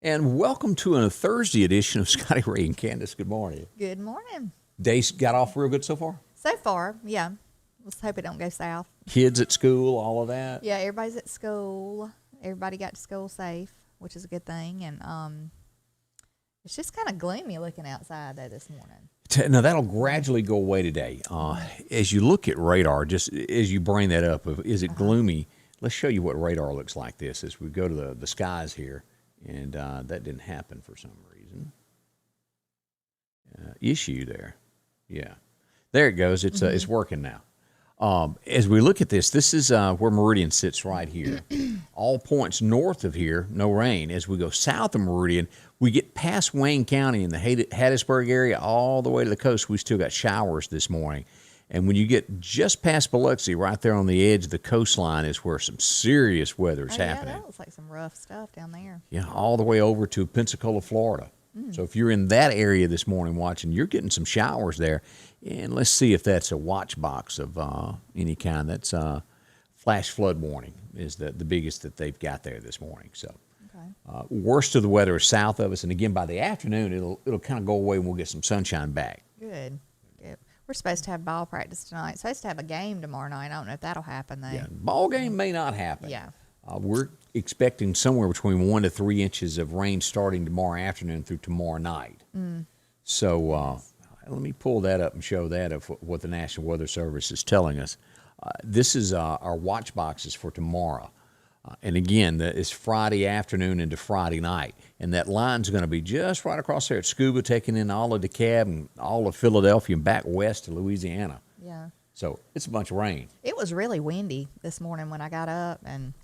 And welcome to a Thursday edition of Scotty, Ray, and Candace. Good morning. Good morning. Day's got off real good so far? So far, yeah. Let's hope it don't go south. Kids at school, all of that? Yeah, everybody's at school. Everybody got to school safe, which is a good thing. And it's just kind of gloomy looking outside, though, this morning. Now, that'll gradually go away today. As you look at radar, just as you bring that up, is it gloomy? Let's show you what radar looks like this as we go to the skies here. And that didn't happen for some reason. Issue there. Yeah. There it goes. It's working now. As we look at this is where Meridian sits right here. All points north of here, no rain. As we go south of Meridian, we get past Wayne County in the Hattiesburg area all the way to the coast. We still got showers this morning. And when you get just past Biloxi, right there on the edge of the coastline is where some serious weather is happening. Yeah, that looks like some rough stuff down there. Yeah, all the way over to Pensacola, Florida. So if you're in that area this morning watching, you're getting some showers there. And let's see if that's a watch box of any kind. That's flash flood warning is the biggest that they've got there this morning. So worst of the weather is south of us. And again, by the afternoon, it'll kind of go away and we'll get some sunshine back. Good. We're supposed to have ball practice tonight. Supposed to have a game tomorrow night. I don't know if that'll happen, though. Yeah, ball game may not happen. Yeah. We're expecting somewhere between 1 to 3 inches of rain starting tomorrow afternoon through tomorrow night. So let me pull that up and show that of what the National Weather Service is telling us. This is our watch boxes for tomorrow. And again, it's Friday afternoon into Friday night. And that line's going to be just right across there at Scuba, taking in all of DeKalb and all of Philadelphia and back west to Louisiana. Yeah. So it's a bunch of rain. It was really windy this morning when I got up, and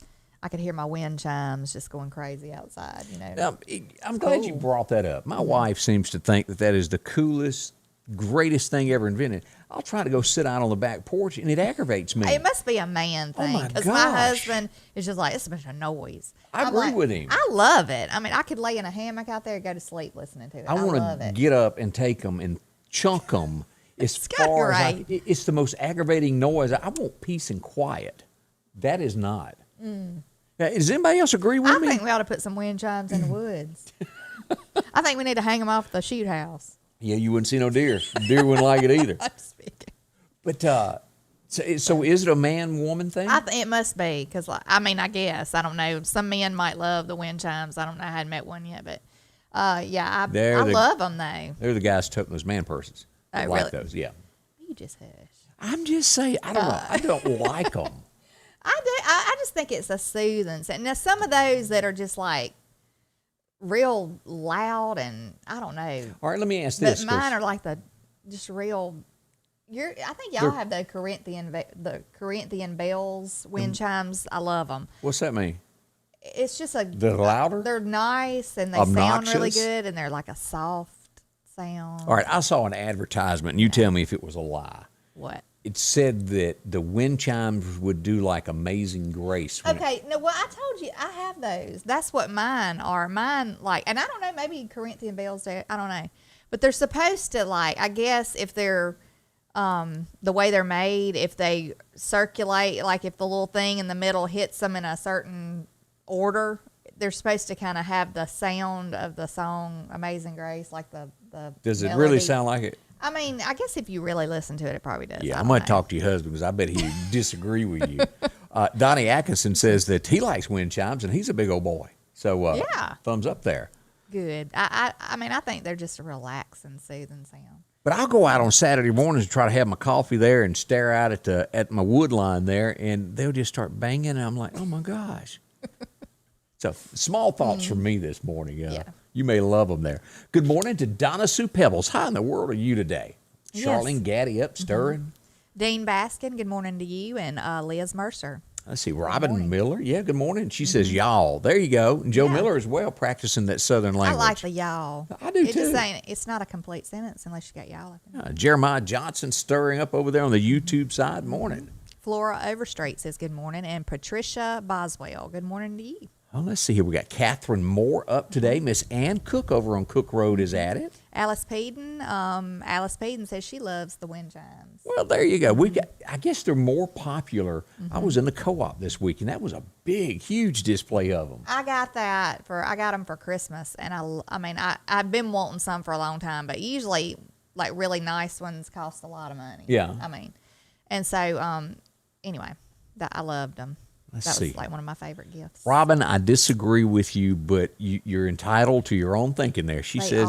I could hear my wind chimes just going crazy outside. Now, I'm glad you brought that up. My wife seems to think that is the coolest, greatest thing ever invented. I'll try to go sit out on the back porch, and it aggravates me. It must be a man thing. Oh, my Because gosh. my husband is just like, it's a bunch of noise. I agree with him. I love it. I mean, I could lay in a hammock out there and go to sleep listening to it. I want to get up and take them and chunk them as far as it's the most aggravating noise. I want peace and quiet. That is not. Now, does anybody else agree with me? I think we ought to put some wind chimes in the woods. I think we need to hang them off the shoot house. Yeah, you wouldn't see no deer. Deer wouldn't like it either. I'm speaking. But so is it a man-woman thing? I think it must be because, I guess. I don't know. Some men might love the wind chimes. I don't know. I hadn't met one yet. But, I love them, though. They're the guys toting those man purses. I like really? those, yeah. You just hush. I'm just saying, I don't know. I don't like them. I do. I just think it's a soothing sound. Now, some of those that are just like real loud and I don't know. All right, let me ask this. But mine are like just real. I think y'all have the Corinthian bells, wind chimes. I love them. What's that mean? It's just they're louder? They're nice and they Obnoxious? sound really good and they're like a soft sound. All right, I saw an advertisement, and you tell me if it was a lie. What? It said that the wind chimes would do like Amazing Grace. Okay, no, well, I told you I have those. That's what mine are. Mine, and I don't know, maybe Corinthian bells, I don't know. But they're supposed to, I guess if they're, the way they're made, if they circulate, like if the little thing in the middle hits them in a certain order, they're supposed to kind of have the sound of the song Amazing Grace, like the Does it melody. really sound like it? I mean, I guess if you really listen to it, it probably does. Yeah, I'm going to talk to your husband because I bet he'd disagree with you. Donnie Atkinson says that he likes wind chimes, and he's a big old boy. So, thumbs up there. Good. I mean, I think they're just a relaxing, soothing sound. But I'll go out on Saturday mornings and try to have my coffee there and stare out at my wood line there, and they'll just start banging, and I'm like, oh, my gosh. So, small thoughts from me this morning. Yeah. You may love them there. Good morning to Donna Sue Pebbles. How in the world are you today? Yes. Charlene Gaddy up stirring. Dean Baskin, good morning to you, and Liz Mercer. Let's see, Robin Miller. Yeah, good morning. She says y'all. There you go. And Joe Miller as well, practicing that southern language. I like the y'all. I do too. It's not a complete sentence unless you got y'all. Jeremiah Johnson stirring up over there on the YouTube side. Morning. Flora Overstreet says good morning, and Patricia Boswell, good morning to you. Oh, let's see here. We got Catherine Moore up today. Miss Ann Cook over on Cook Road is at it. Alice Peden. Alice Peden says she loves the wind chimes. Well, there you go. I guess they're more popular. I was in the co-op this week, and that was a big, huge display of them. I got them for Christmas, and I've been wanting some for a long time, but usually like really nice ones cost a lot of money. Yeah. And so anyway, I loved them. Let's that see. was like one of my favorite gifts. Robin, I disagree with you, but you're entitled to your own thinking there. She says,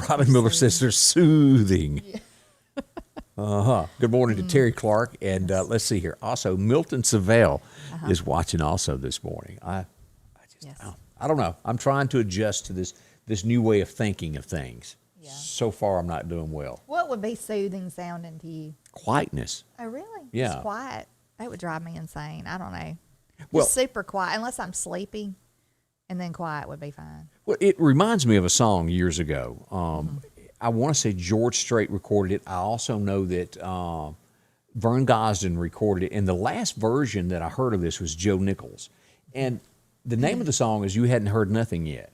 Robin Miller says they're soothing. Yeah. Good morning to Terry Clark. And let's see here. Also, Milton Savell is watching also this morning. I don't know. I'm trying to adjust to this new way of thinking of things. Yeah. So far, I'm not doing well. What would be soothing sounding to you? Quietness. Oh, really? Yeah. Just quiet. That would drive me insane. I don't know. Well, just super quiet, unless I'm sleepy, and then quiet would be fine. Well, it reminds me of a song years ago. I want to say George Strait recorded it. I also know that Vern Gosdin recorded it. And the last version that I heard of this was Joe Nichols. And the name of the song is You Hadn't Heard Nothing Yet.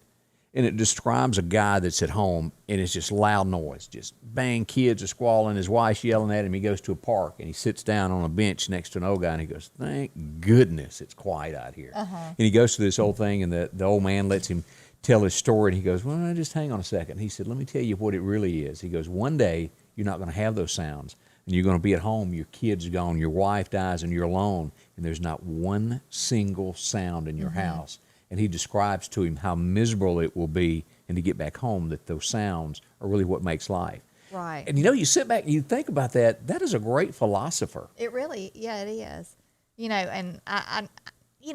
And it describes a guy that's at home, and it's just loud noise, just bang, kids are squalling, his wife's yelling at him. He goes to a park, and he sits down on a bench next to an old guy, and he goes, thank goodness it's quiet out here. And he goes through this whole thing, and the old man lets him tell his story, and he goes, well, just hang on a second. He said, let me tell you what it really is. He goes, one day you're not going to have those sounds, and you're going to be at home, your kid's gone, your wife dies, and you're alone, and there's not one single sound in your house. And he describes to him how miserable it will be, and to get back home, that those sounds are really what makes life. Right. And you sit back and you think about that. That is a great philosopher. It really, it is. And I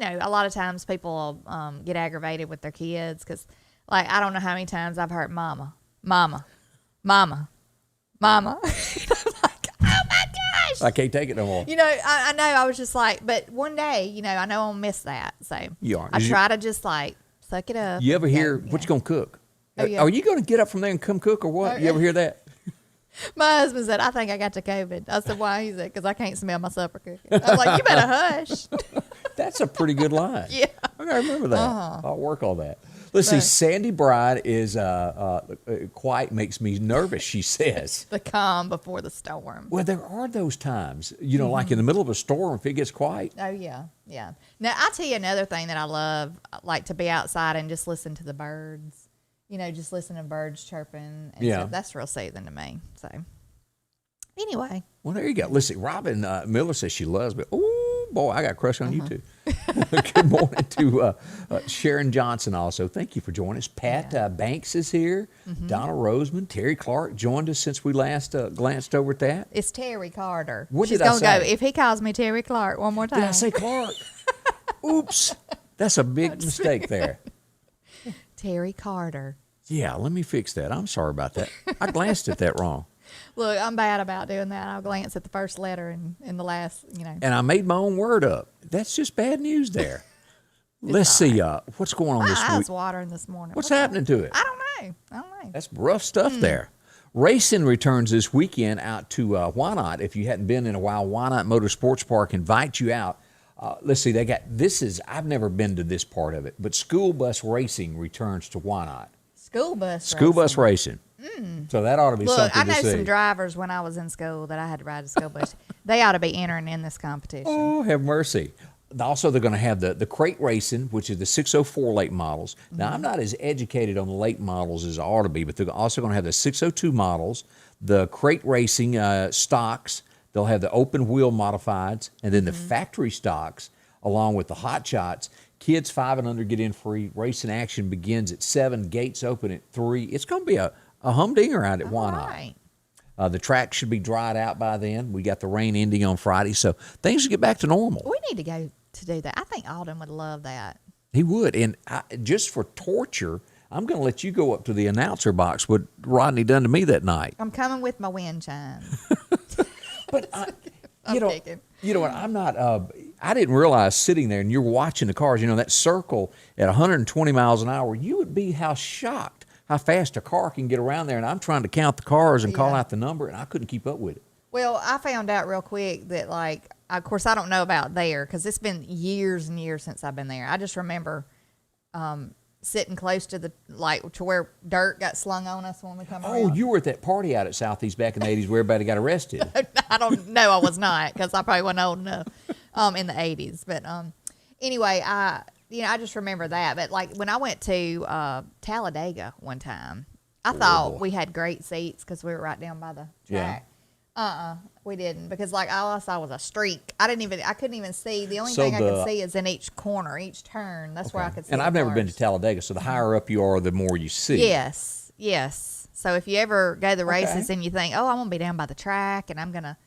a lot of times people get aggravated with their kids because, like, I don't know how many times I've heard mama, mama, mama, mama. I can't take it no more. I know. I was just like, but one day, I know I'll miss that. So you are. I try to just like suck it up. You ever hear what you gonna cook? Oh, yeah. Are you gonna get up from there and come cook or what? You ever hear that? My husband said, I think I got the COVID. I said, why? He said, because I can't smell my supper cooking. I was like, you better hush. That's a pretty good line. Yeah. I gotta remember that. I'll work on that. Let's see. Sandy Bride is quiet makes me nervous, she says. The calm before the storm. Well, there are those times, like in the middle of a storm, if it gets quiet. Oh, yeah. Yeah. Now, I'll tell you another thing that I love, like to be outside and just listen to the birds. Just listen to birds chirping. And stuff. That's real soothing to me. So, anyway. Well, there you go. Listen, Robin Miller says she loves me. Oh, boy, I got a crush on you, too. Good morning to Sharon Johnson also. Thank you for joining us. Pat Banks is here. Donna Roseman. Terry Clark joined us since we last glanced over at that. It's Terry Carter. What She's did I say? Go, if he calls me Terry Clark one more time. Did I say Clark? Oops. That's a big mistake there. Terry Carter. Yeah, let me fix that. I'm sorry about that. I glanced at that wrong. Look, I'm bad about doing that. I'll glance at the first letter and in the last, And I made my own word up. That's just bad news there. Let's see what's going on this week. My eyes watering this morning. What's happening to it? I don't know. That's rough stuff there. Racing returns this weekend out to Wynot. If you hadn't been in a while, Wynot Motorsports Park invites you out. Let's see, I've never been to this part of it, but school bus racing returns to Wynot. School bus racing. So that ought to be something to see. I know some drivers when I was in school that I had to ride a school bus. They ought to be entering in this competition. Oh, have mercy. Also, they're going to have the crate racing, which is the 604 late models. Now, I'm not as educated on the late models as I ought to be, but they're also going to have the 602 models, the crate racing stocks. They'll have the open wheel modifieds, and then the factory stocks, along with the hot shots. Kids 5 and under get in free. Racing action begins at 7. Gates open at 3. It's going to be a humdinger out at Wynot. Right. The track should be dried out by then. We got the rain ending on Friday, so things will get back to normal. We need to go to do that. I think Alden would love that. He would. And just for torture, I'm going to let you go up to the announcer box, what Rodney done to me that night. I'm coming with my wind chimes. But, I'm thinking. You know what? I'm not, I didn't realize sitting there and you're watching the cars, that circle at 120 miles an hour, you would be shocked how fast a car can get around there. And I'm trying to count the cars and call out the number, and I couldn't keep up with it. Well, I found out real quick that, of course, I don't know about there because it's been years and years since I've been there. I just remember sitting close to to where dirt got slung on us when we come Oh, around. you were at that party out at Southeast back in the 80s where everybody got arrested. I don't know. I was not because I probably wasn't old enough in the 80s. But anyway, I just remember that. But like when I went to Talladega one time, I thought we had great seats because we were right down by the track. We didn't because like all I saw was a streak. I couldn't even see. The only thing I could see is in each corner, each turn. That's where I could see. And I've never been to Talladega, so the higher up you are, the more you see. Yes. So if you ever go to the races and you think, oh, I'm going to be down by the track and I'm going to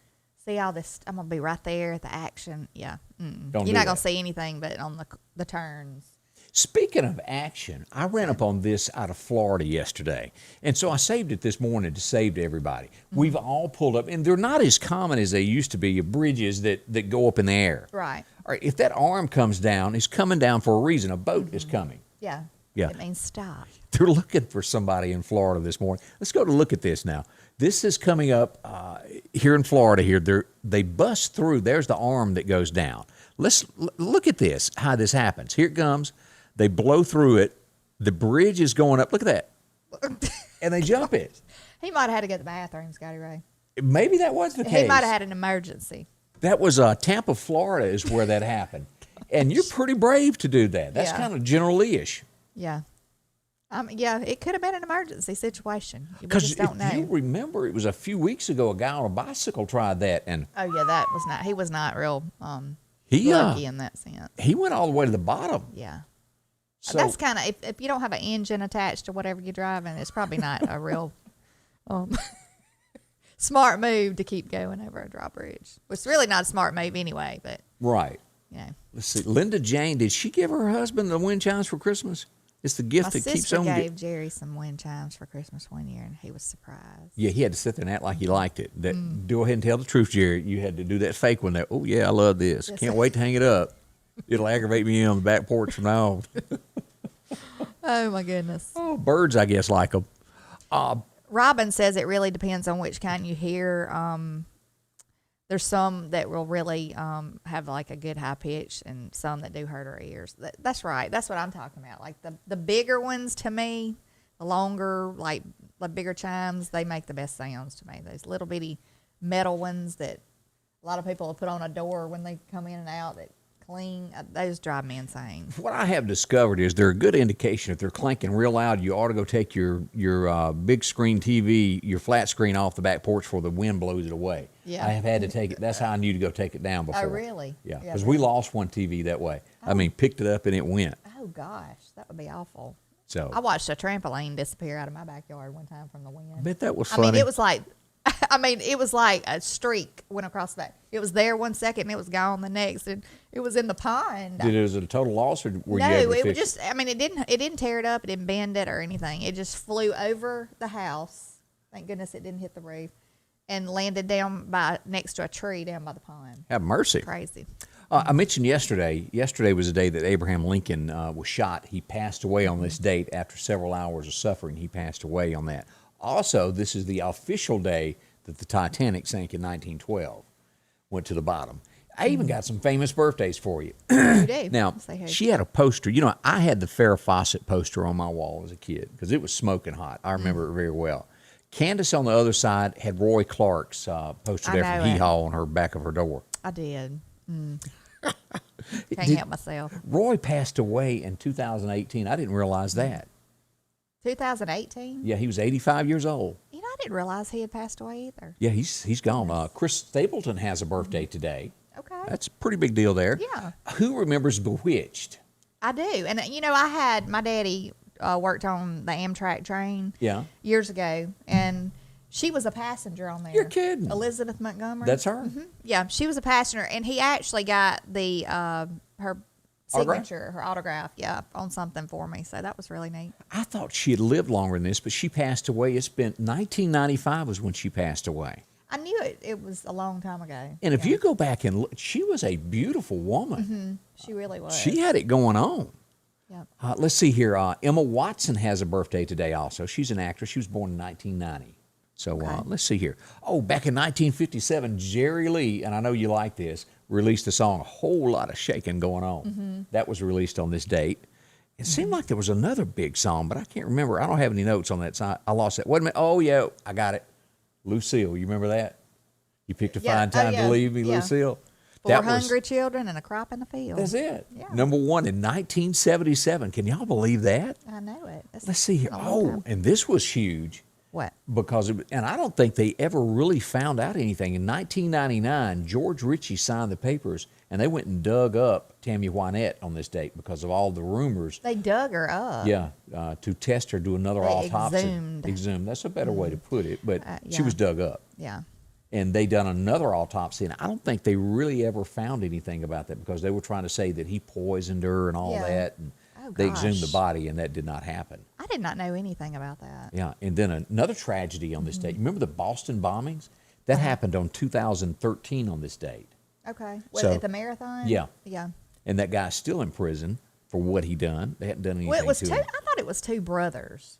see all this, I'm going to be right there at the action. Yeah. You're not going to see anything but on the turns. Speaking of action, I ran up on this out of Florida yesterday. And so I saved it this morning to save to everybody. We've all pulled up, and they're not as common as they used to be, bridges that go up in the air. Right. All right, if that arm comes down, it's coming down for a reason. A boat is coming. Yeah. Yeah. It means stop. They're looking for somebody in Florida this morning. Let's go to look at this now. This is coming up here in Florida here. They bust through. There's the arm that goes down. Let's look at this, how this happens. Here it comes. They blow through it. The bridge is going up. Look at that. And they jump it. He might have had to go to the bathroom, Scotty Ray. Maybe that was the case. He might have had an emergency. That was Tampa, Florida is where that happened. And you're pretty brave to do that. That's kind of General Lee-ish. Yeah. Yeah, it could have been an emergency situation. Because if you remember, it was a few weeks ago, a guy on a bicycle tried that. And oh, yeah, that was not, he was not real he lucky in that sense. He went all the way to the bottom. Yeah. So, that's kind of, if you don't have an engine attached to whatever you're driving, it's probably not a real smart move to keep going over a drawbridge. It's really not a smart move anyway, but. Right. Yeah. Let's see. Linda Jane, did she give her husband the wind chimes for Christmas? It's the gift that keeps on. My sister gave Jerry some wind chimes for Christmas one year, and he was surprised. Yeah, he had to sit there and act like he liked it. Go ahead and tell the truth, Jerry. You had to do that fake one there. Oh, yeah, I love this. Yes, Can't wait to hang it up. It'll aggravate me on the back porch from now on. Oh, my goodness. Oh, birds, I guess, like them. Robin says it really depends on which kind you hear. There's some that will really have like a good high pitch and some that do hurt our ears. That's right. That's what I'm talking about. Like the bigger ones to me, the longer, like the bigger chimes, they make the best sounds to me. Those little bitty metal ones that a lot of people will put on a door when they come in and out that cling, those drive me insane. What I have discovered is they're a good indication. If they're clanking real loud, you ought to go take your big screen TV, your flat screen off the back porch before the wind blows it away. Yeah. I have had to take it. That's how I knew to go take it down before. Oh, really? Yeah, because we lost one TV that way. I mean, picked it up and it went. Oh, gosh. That would be awful. So I watched a trampoline disappear out of my backyard one time from the wind. I bet that was funny. I mean, it was like a streak went across the back. It was there 1 second and it was gone the next, and it was in the pond. Was it a total loss, or were you able to it fix just. I mean, it didn't tear it up. It didn't bend it or anything. It just flew over the house. Thank goodness it didn't hit the roof, and landed down next to a tree down by the pond. Have mercy. Crazy. I mentioned yesterday. Yesterday was the day that Abraham Lincoln was shot. He passed away on this date after several hours of suffering. He passed away on that. Also, this is the official day that the Titanic sank in 1912. Went to the bottom. I even got some famous birthdays for you. You do. Now, she had a poster. You know, I had the Farrah Fawcett poster on my wall as a kid because it was smoking hot. I remember it very well. Candace on the other side had Roy Clark's poster there from Hee Haw on her back of her door. I did. Can't help myself. Roy passed away in 2018. I didn't realize that. 2018? Yeah, he was 85 years old. You know, I didn't realize he had passed away either. Yeah, he's gone. Chris Stapleton has a birthday today. Okay. That's a pretty big deal there. Yeah. Who remembers Bewitched? I do. And, you know, I had my daddy worked on the Amtrak train years ago, and she was a passenger on there. You're kidding. Elizabeth Montgomery. That's her? Mm-hmm. Yeah, she was a passenger, and he actually got the her signature, her autograph, on something for me. So that was really neat. I thought she had lived longer than this, but she passed away. It's been 1995 was when she passed away. I knew it was a long time ago. And if you go back and look, she was a beautiful woman. Mm-hmm. She really was. She had it going on. Yep. Let's see here. Emma Watson has a birthday today also. She's an actress. She was born in 1990. So let's see here. Oh, back in 1957, Jerry Lee, and I know you like this, released a song, A Whole Lot of Shaking Going On. Mm-hmm. That was released on this date. It seemed like there was another big song, but I can't remember. I don't have any notes on that song. I lost that. Wait a minute. Oh, yeah, I got it. Lucille, you remember that? You picked a fine time to leave me, Lucille. Four hungry children and a crop in the field. That's it. Yeah. Number one in 1977. Can y'all believe that? I know it. Let's see here. Oh, and this was huge. What? Because, and I don't think they ever really found out anything. In 1999, George Ritchie signed the papers, and they went and dug up Tammy Wynette on this date because of all the rumors. They dug her up. Yeah, to test her, do another autopsy. Exhumed. That's a better way to put it, but she was dug up. Yeah. And they done another autopsy, and I don't think they really ever found anything about that because they were trying to say that he poisoned her and all that. And they exhumed the body, and that did not happen. I did not know anything about that. Yeah, and then another tragedy on this date. You remember the Boston bombings? That happened on 2013 on this date. Okay. At the marathon? Yeah. Yeah. And that guy's still in prison for what he done. They hadn't done anything to him. I thought it was two brothers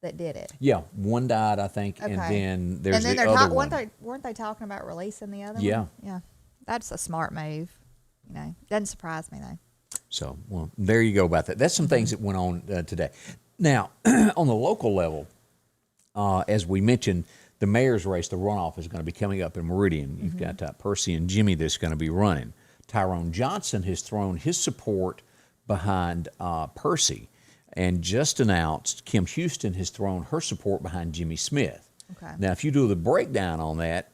that did it. Yeah, one died, I think, and then there's the other one. Weren't they talking about releasing the other Yeah. one? Yeah. That's a smart move. Doesn't surprise me, though. So, well, there you go about that. That's some things that went on today. Now, on the local level, as we mentioned, the mayor's race, the runoff, is going to be coming up in Meridian. You've got Percy and Jimmy that's going to be running. Tyrone Johnson has thrown his support behind Percy, and just announced Kim Houston has thrown her support behind Jimmy Smith. Okay. Now, if you do the breakdown on that,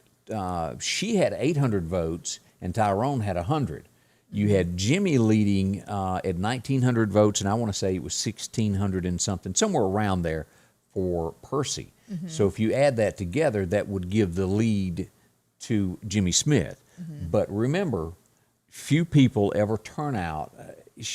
she had 800 votes and Tyrone had 100. You had Jimmy leading at 1,900 votes, and I want to say it was 1,600 and something, somewhere around there for Percy. So if you add that together, that would give the lead to Jimmy Smith. But remember, few people ever turn out.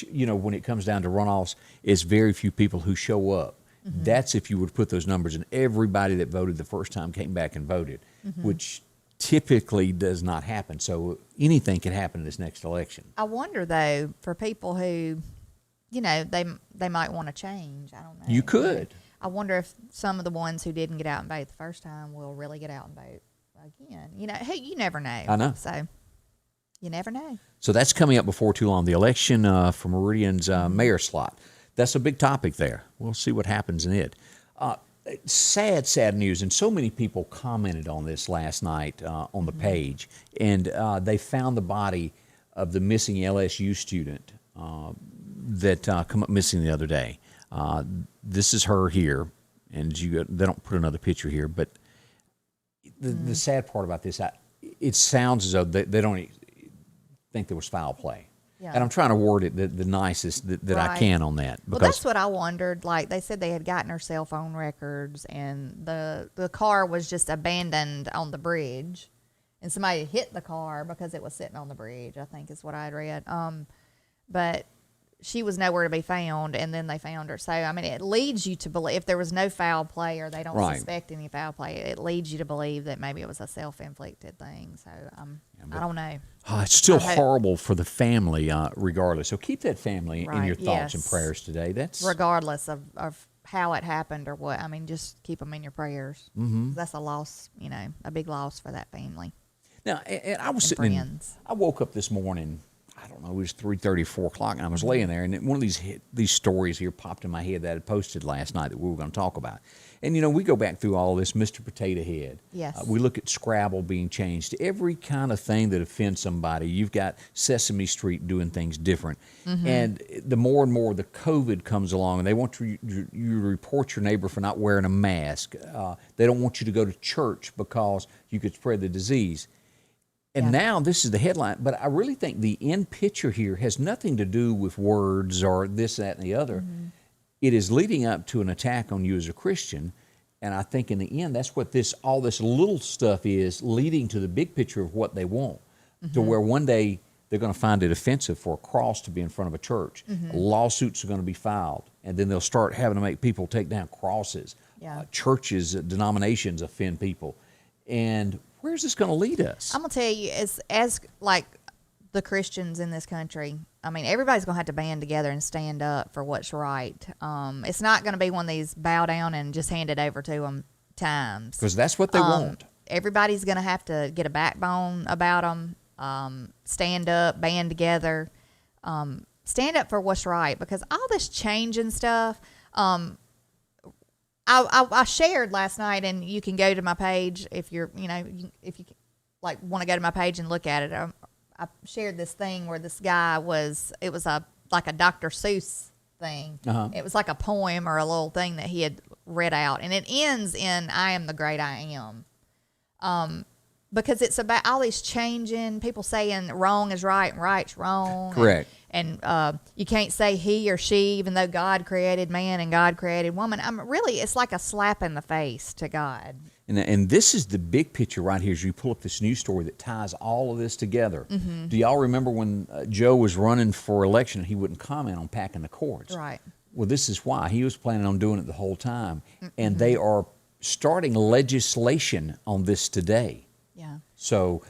When it comes down to runoffs, it's very few people who show up. That's if you would put those numbers in. Everybody that voted the first time came back and voted, which typically does not happen. So anything can happen in this next election. I wonder, though, for people who, they might want to change. I don't know. You could. I wonder if some of the ones who didn't get out and vote the first time will really get out and vote again. You never know. I know. So you never know. So that's coming up before too long. The election for Meridian's mayor slot. That's a big topic there. We'll see what happens in it. Sad news, and so many people commented on this last night on the page, and they found the body of the missing LSU student that come up missing the other day. This is her here, and they don't put another picture here, but the sad part about this, it sounds as though they don't think there was foul play. Yeah. And I'm trying to word it the nicest that I can on that. Well, that's what I wondered. Like, they said they had gotten her cell phone records, and the car was just abandoned on the bridge, and somebody hit the car because it was sitting on the bridge, I think is what I had read. But she was nowhere to be found, and then they found her. So, I mean, it leads you to believe, if there was no foul play or they don't suspect any foul play, it leads you to believe that maybe it was a self-inflicted thing. So, I don't know. It's still horrible for the family, regardless. So keep that family in your thoughts and prayers today. That's regardless of how it happened or what. I mean, just keep them in your prayers. That's a loss, a big loss for that family. Now, and I was sitting I woke up this morning, I don't know, it was 3:30, 4 o'clock, and I was laying there, and one of these stories here popped in my head that I had posted last night that we were going to talk about. And, we go back through all this, Mr. Potato Head. Yes. We look at Scrabble being changed. Every kind of thing that offends somebody. You've got Sesame Street doing things different. And the more and more the COVID comes along, and they want you to report your neighbor for not wearing a mask. They don't want you to go to church because you could spread the disease. And now this is the headline, but I really think the end picture here has nothing to do with words or this, that, and the other. It is leading up to an attack on you as a Christian, and I think in the end that's what all this little stuff is, leading to the big picture of what they want, to where one day they're going to find it offensive for a cross to be in front of a church. Lawsuits are going to be filed, and then they'll start having to make people take down crosses. Churches, denominations offend people, and where's this going to lead us? I'm going to tell you, as like the Christians in this country, I mean, everybody's going to have to band together and stand up for what's right. It's not going to be one of these bow down and just hand it over to them times. Because that's what they want. Everybody's going to have to get a backbone about them, stand up, band together. stand up for what's right, because all this change and stuff. I shared last night, and you can go to my page if you're, if you like want to go to my page and look at it. I shared this thing where this guy it was like a Dr. Seuss thing. Uh-huh. It was like a poem or a little thing that he had read out, and it ends in "I am the great I am," because it's about all these changing, people saying wrong is right and right's wrong. Correct. And you can't say he or she, even though God created man and God created woman. It's like a slap in the face to God. And this is the big picture right here as you pull up this news story that ties all of this together. Mm-hmm. Do y'all remember when Joe was running for election, he wouldn't comment on packing the courts? Right. Well, this is why. He was planning on doing it the whole time. Mm-hmm. And they are starting legislation on this today. Yeah. So,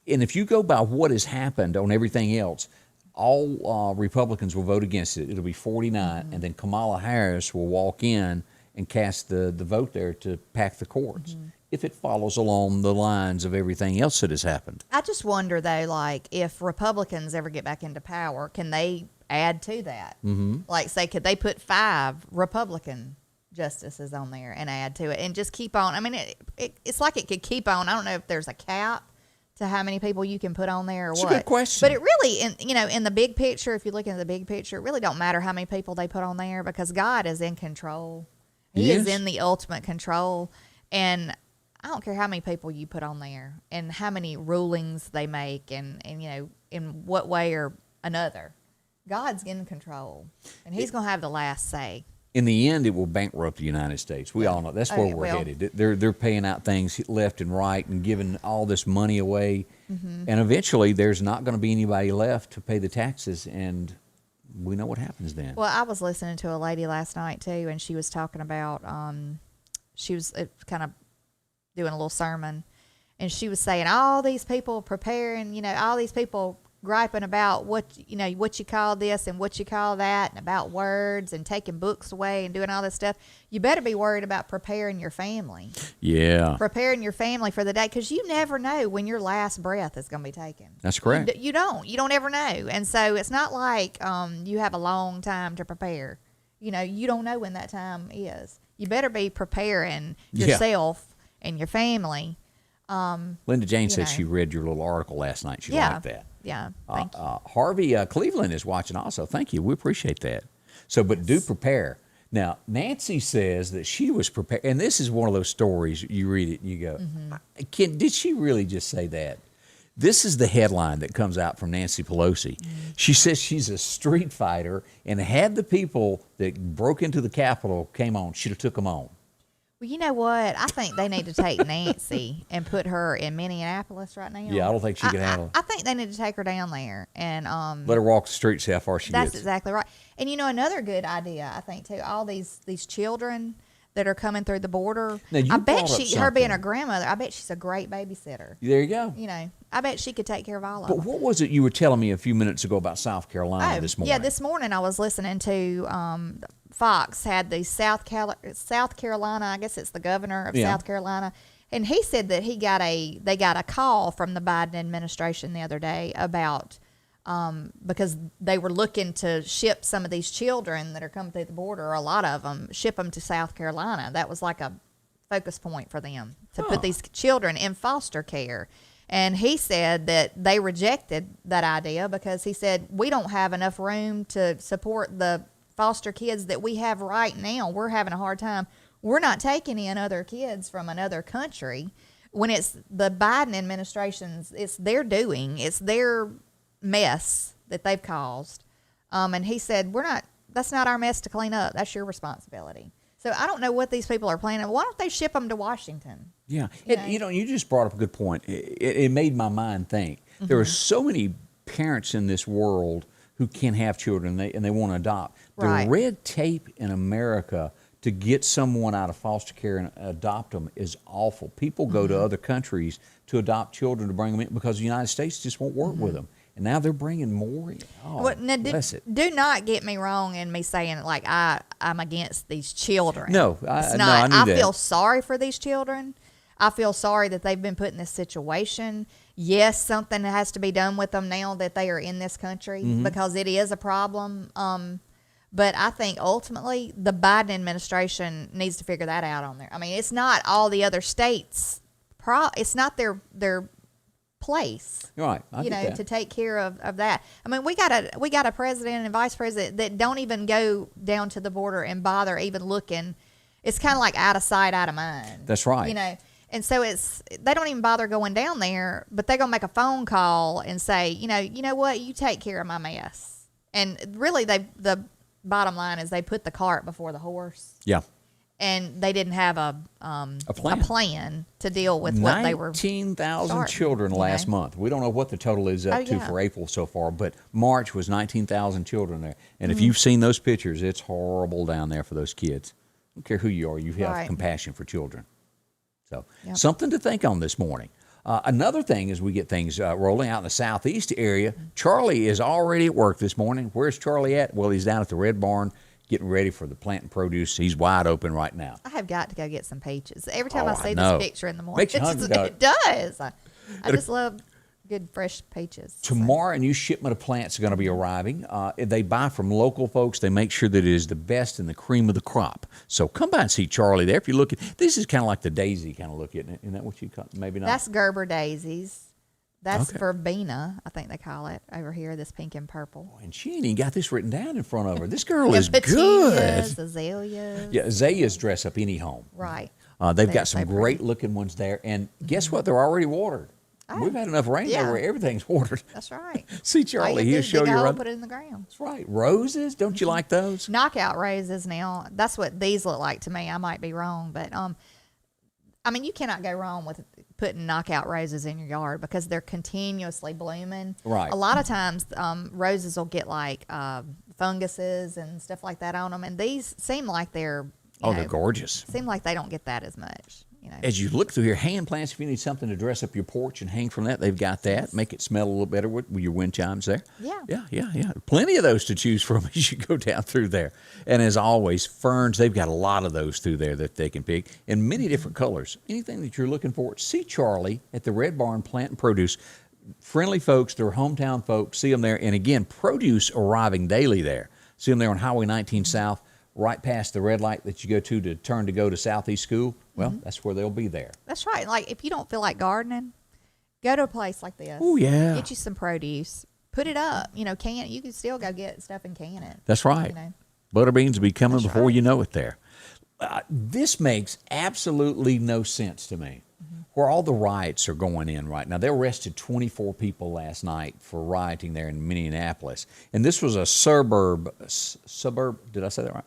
and if you go by what has happened on everything else, all Republicans will vote against it. It'll be 49, and then Kamala Harris will walk in and cast the vote there to pack the courts, if it follows along the lines of everything else that has happened. I just wonder, though, like, if Republicans ever get back into power, can they add to that? Mm-hmm. Like, say, could they put 5 Republican justices on there and add to it and just keep on? I mean, it's like it could keep on. I don't know if there's a cap to how many people you can put on there or it's what. A good question. But it really, in the big picture, if you look at the big picture, it really don't matter how many people they put on there, because God is in control. He is in the ultimate control. And I don't care how many people you put on there and how many rulings they make and in what way or another. God's in control, and he's going to have the last say. In the end, it will bankrupt the United States. We all know that's where we're headed. They're paying out things left and right and giving all this money away, and eventually there's not going to be anybody left to pay the taxes, and we know what happens then. Well, I was listening to a lady last night too, and she was talking about she was kind of doing a little sermon, and she was saying all these people preparing, all these people griping about what you call this and what you call that, and about words and taking books away and doing all this stuff. You better be worried about preparing your family. Yeah. Preparing your family for the day, because you never know when your last breath is going to be taken. That's correct. You don't ever know. And so it's not like you have a long time to prepare. You don't know when that time is. You better be preparing yourself and your family. Linda Jane said she read your little article last night. She liked that. Yeah, thank you. Harvey Cleveland is watching also. Thank you. We appreciate that. So, but do prepare. Now, Nancy says that she was prepared, and this is one of those stories, you read it and you go, did she really just say that? This is the headline that comes out from Nancy Pelosi. She says she's a street fighter, and had the people that broke into the Capitol came on, she'd have took them on. Well, you know what? I think they need to take Nancy and put her in Minneapolis right now. Yeah, I don't think she can handle it. I think they need to take her down there and let her walk the streets, see how far she gets. That's exactly right. And another good idea, I think too, all these children that are coming through the border. Now, I bet her being a grandmother, I bet she's a great babysitter. There you go. I bet she could take care of all of them. them. But what was it you were telling me a few minutes ago about South Carolina this morning? Yeah, this morning I was listening to Fox had the South Carolina, I guess it's the governor of South Carolina, and he said that they got a call from the Biden administration the other day about because they were looking to ship some of these children that are coming through the border, or a lot of them, ship them to South Carolina. That was like a focus point for them to put these children in foster care. And he said that they rejected that idea because he said, we don't have enough room to support the foster kids that we have right now. We're having a hard time. We're not taking in other kids from another country when it's the Biden administration's, it's their doing, it's their mess that they've caused. And he said, that's not our mess to clean up. That's your responsibility. So I don't know what these people are planning. Why don't they ship them to Washington? Yeah. You just brought up a good point. It made my mind think. Mm-hmm. There are so many parents in this world who can have children and they want to adopt. Right. The red tape in America to get someone out of foster care and adopt them is awful. People go to other countries to adopt children to bring them in because the United States just won't work with them. And now they're bringing more in. Oh, well, now, do not get me wrong in me saying like I'm against these children. No, it's not. I knew that. feel sorry for these children. I feel sorry that they've been put in this situation. yes, something has to be done with them now that they are in this country because it is a problem. But I think ultimately the Biden administration needs to figure that out on there. I mean, it's not all the other states. It's not their place. Right. To take care of that. I mean, we got a president and vice president that don't even go down to the border and bother even looking. It's kind of like out of sight, out of mind. That's right. And so they don't even bother going down there, but they're gonna make a phone call and say, you know what, you take care of my mess. And really, the bottom line is they put the cart before the horse. Yeah. And they didn't have a plan to deal with what they were. 19,000 children last month. We don't know what the total is up to for April so far, but March was 19,000 children there. And if you've seen those pictures, it's horrible down there for those kids. I don't care who you are, you have compassion for children. So something to think on this morning. Another thing as we get things rolling out in the southeast area, Charlie is already at work this morning. Where's Charlie at? Well, he's down at the Red Barn getting ready for the plant and produce. He's wide open right now. I have got to go get some peaches. Every time I see this picture in the morning, makes you hungry, it does. I just love good fresh peaches. Tomorrow, a new shipment of plants are going to be arriving. They buy from local folks. They make sure that it is the best and the cream of the crop. So come by and see Charlie there. If you look at this, is kind of like the daisy kind of look, isn't it? Isn't that what you call? Maybe not. That's Gerber daisies. That's verbena, I think they call it over here. This pink and purple. And she ain't even got this written down in front of her. This girl is petunias, good. Azaleas. Yeah, azaleas dress up any home. Right. They've got some great looking ones there. And guess what? They're already watered. We've had enough rain there where everything's watered. That's right. See Charlie, he'll show you. Put it in the ground. That's right. Roses, don't you like those? Knockout roses now. That's what these look like to me. I might be wrong, but I mean, you cannot go wrong with putting knockout roses in your yard because they're continuously blooming. Right. A lot of times, roses will get like funguses and stuff like that on them, and these seem like they're they're gorgeous. Seem like they don't get that as much. As you look through here, hanging plants, if you need something to dress up your porch and hang from that, they've got that. Yes. Make it smell a little better with your wind chimes there. Yeah. Yeah. Plenty of those to choose from as you go down through there. And as always, ferns, they've got a lot of those through there that they can pick in many different colors. Anything that you're looking for, see Charlie at the Red Barn Plant and Produce. Friendly folks, they're hometown folks. See them there. And again, produce arriving daily there. See them there on Highway 19 South. Right past the red light that you go to turn to go to Southeast School, well, that's where they'll be there. That's right. Like, if you don't feel like gardening, go to a place like this. Oh, yeah. Get you some produce. Put it up. You can still go get stuff and can it. That's right. Butter beans will be coming before you know it there. This makes absolutely no sense to me. Where all the riots are going in right now. They arrested 24 people last night for rioting there in Minneapolis. And this was a suburb, did I say that right?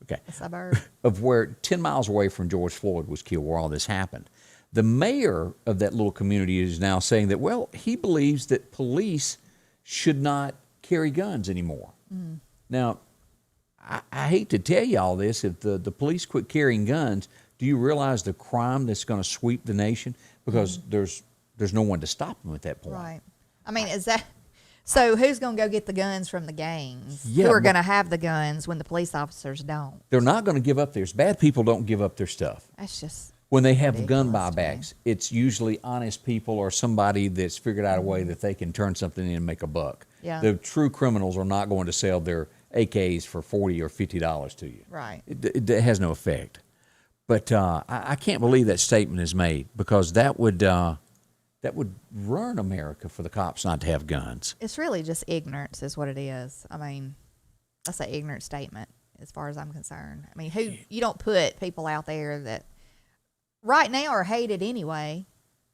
Okay. A suburb. Of where 10 miles away from George Floyd was killed, where all this happened. The mayor of that little community is now saying that, well, he believes that police should not carry guns anymore. Now, I hate to tell you all this. If the police quit carrying guns, do you realize the crime that's going to sweep the nation? Because there's no one to stop them at that point. Right. I mean, is that... So who's going to go get the guns from the gangs Yeah, who are going to have the guns when the police officers don't? They're not going to give up theirs. Bad people don't give up their stuff. That's just... When they have gun ridiculous to me. buybacks, it's usually honest people or somebody that's figured out a way that they can turn something in and make a buck. Yeah. The true criminals are not going to sell their AKs for $40 or $50 to you. Right. It has no effect. But I can't believe that statement is made because that would ruin America for the cops not to have guns. It's really just ignorance is what it is. I mean, that's an ignorant statement as far as I'm concerned. I mean, you don't put people out there that right now are hated anyway.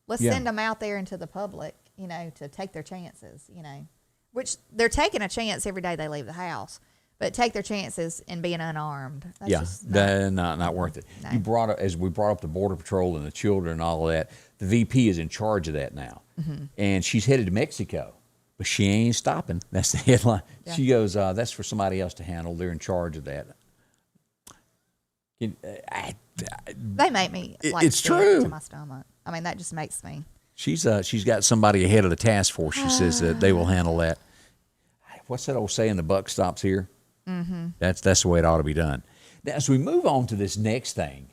Let's send them out there into the public, to take their chances, which they're taking a chance every day they leave the house. But take their chances in being unarmed. That's just not worth it. No. As we brought up the Border Patrol and the children and all of that, the VP is in charge of that now. And she's headed to Mexico, but she ain't stopping. That's the headline. Yeah. She goes, that's for somebody else to handle. They're in charge of that. They make me it's true to my stomach. I mean, that just makes me. She's got somebody ahead of the task force. She says that they will handle that. What's that old saying? The buck stops here. That's the way it ought to be done. Now, as we move on to this next thing,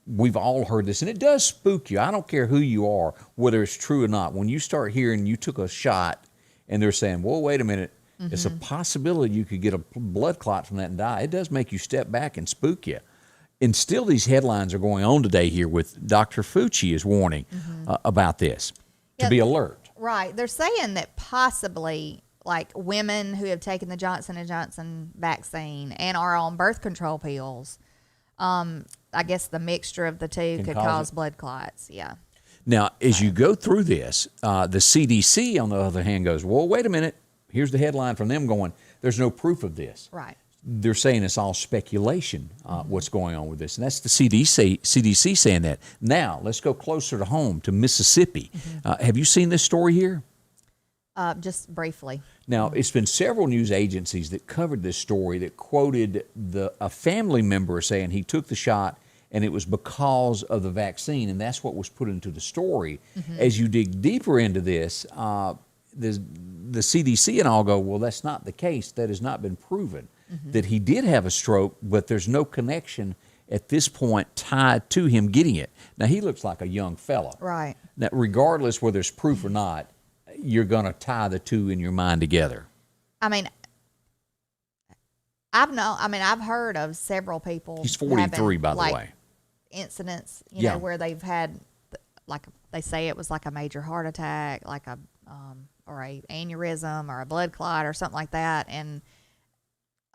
we've all heard this, and it does spook you. I don't care who you are, whether it's true or not. When you start hearing you took a shot and they're saying, well, wait a minute, it's a possibility you could get a blood clot from that and die. It does make you step back and spook you. And still these headlines are going on today here with Dr. Fauci is warning about this, to be alert. Right. They're saying that possibly like women who have taken the Johnson & Johnson vaccine and are on birth control pills, I guess the mixture of the two could cause blood clots. Yeah. Now, as you go through this, the CDC, on the other hand, goes, well, wait a minute. Here's the headline from them going, there's no proof of this. Right. They're saying it's all speculation, what's going on with this. And that's the CDC saying that. Now, let's go closer to home, to Mississippi. Have you seen this story here? Just briefly. Now, it's been several news agencies that covered this story that quoted a family member saying he took the shot and it was because of the vaccine, and that's what was put into the story. As you dig deeper into this, the CDC and all go, well, that's not the case. That has not been proven. That he did have a stroke, but there's no connection at this point tied to him getting it. Now, he looks like a young fella. Right. Now, regardless whether it's proof or not, you're going to tie the two in your mind together. I mean, I've heard of several people. He's 43, by the way. Incidents, you know, where they've had, like, they say it was like a major heart attack, like a or a aneurysm or a blood clot or something like that, and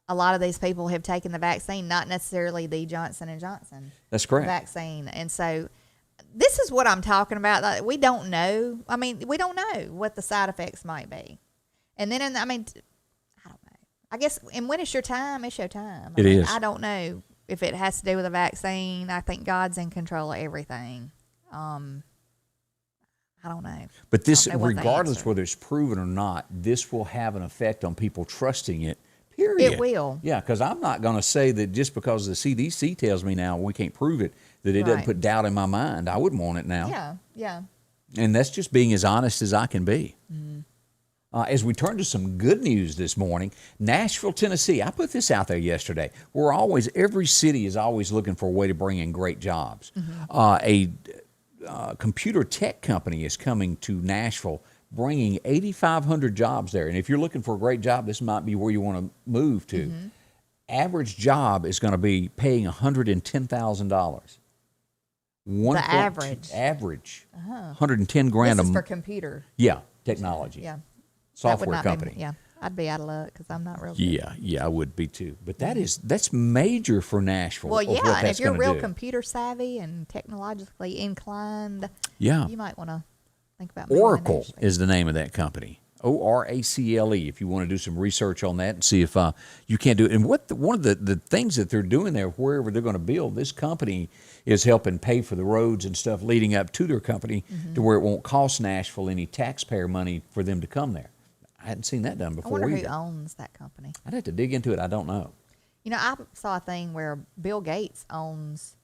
a lot of these people have taken the vaccine, not necessarily the Johnson & Johnson. That's correct. Vaccine, and so this is what I'm talking about. Like, we don't know. I mean, we don't know what the side effects might be, and then I don't know. I guess, and when it's your time, it's your time. It is. I don't know if it has to do with a vaccine. I think God's in control of everything. I don't know. But this, regardless whether it's proven or not, this will have an effect on people trusting it, period. It will. Yeah, because I'm not going to say that just because the CDC tells me now we can't prove it, that it doesn't put doubt in my mind. I wouldn't want it now. Yeah. And that's just being as honest as I can be. As we turn to some good news this morning, Nashville, Tennessee. I put this out there yesterday. Every city is always looking for a way to bring in great jobs. A computer tech company is coming to Nashville, bringing 8,500 jobs there. And if you're looking for a great job, this might be where you want to move to. Average job is going to be paying $110,000. The average. Average. 110 grand. This is for computer. Yeah, technology. Yeah. Software company. I'd be out of luck because I'm not real good. Yeah, I would be too. But that's major for Nashville. Well, yeah, and if you're real computer savvy and technologically inclined, you might want to think about Oracle is the name of that company. ORACLE. If you want to do some research on that and see if you can't do it. And one of the things that they're doing there, wherever they're going to build, this company is helping pay for the roads and stuff leading up to their company to where it won't cost Nashville any taxpayer money for them to come there. I hadn't seen that done before. I wonder who owns that company. I'd have to dig into it. I don't know. You know, I saw a thing where Bill Gates owns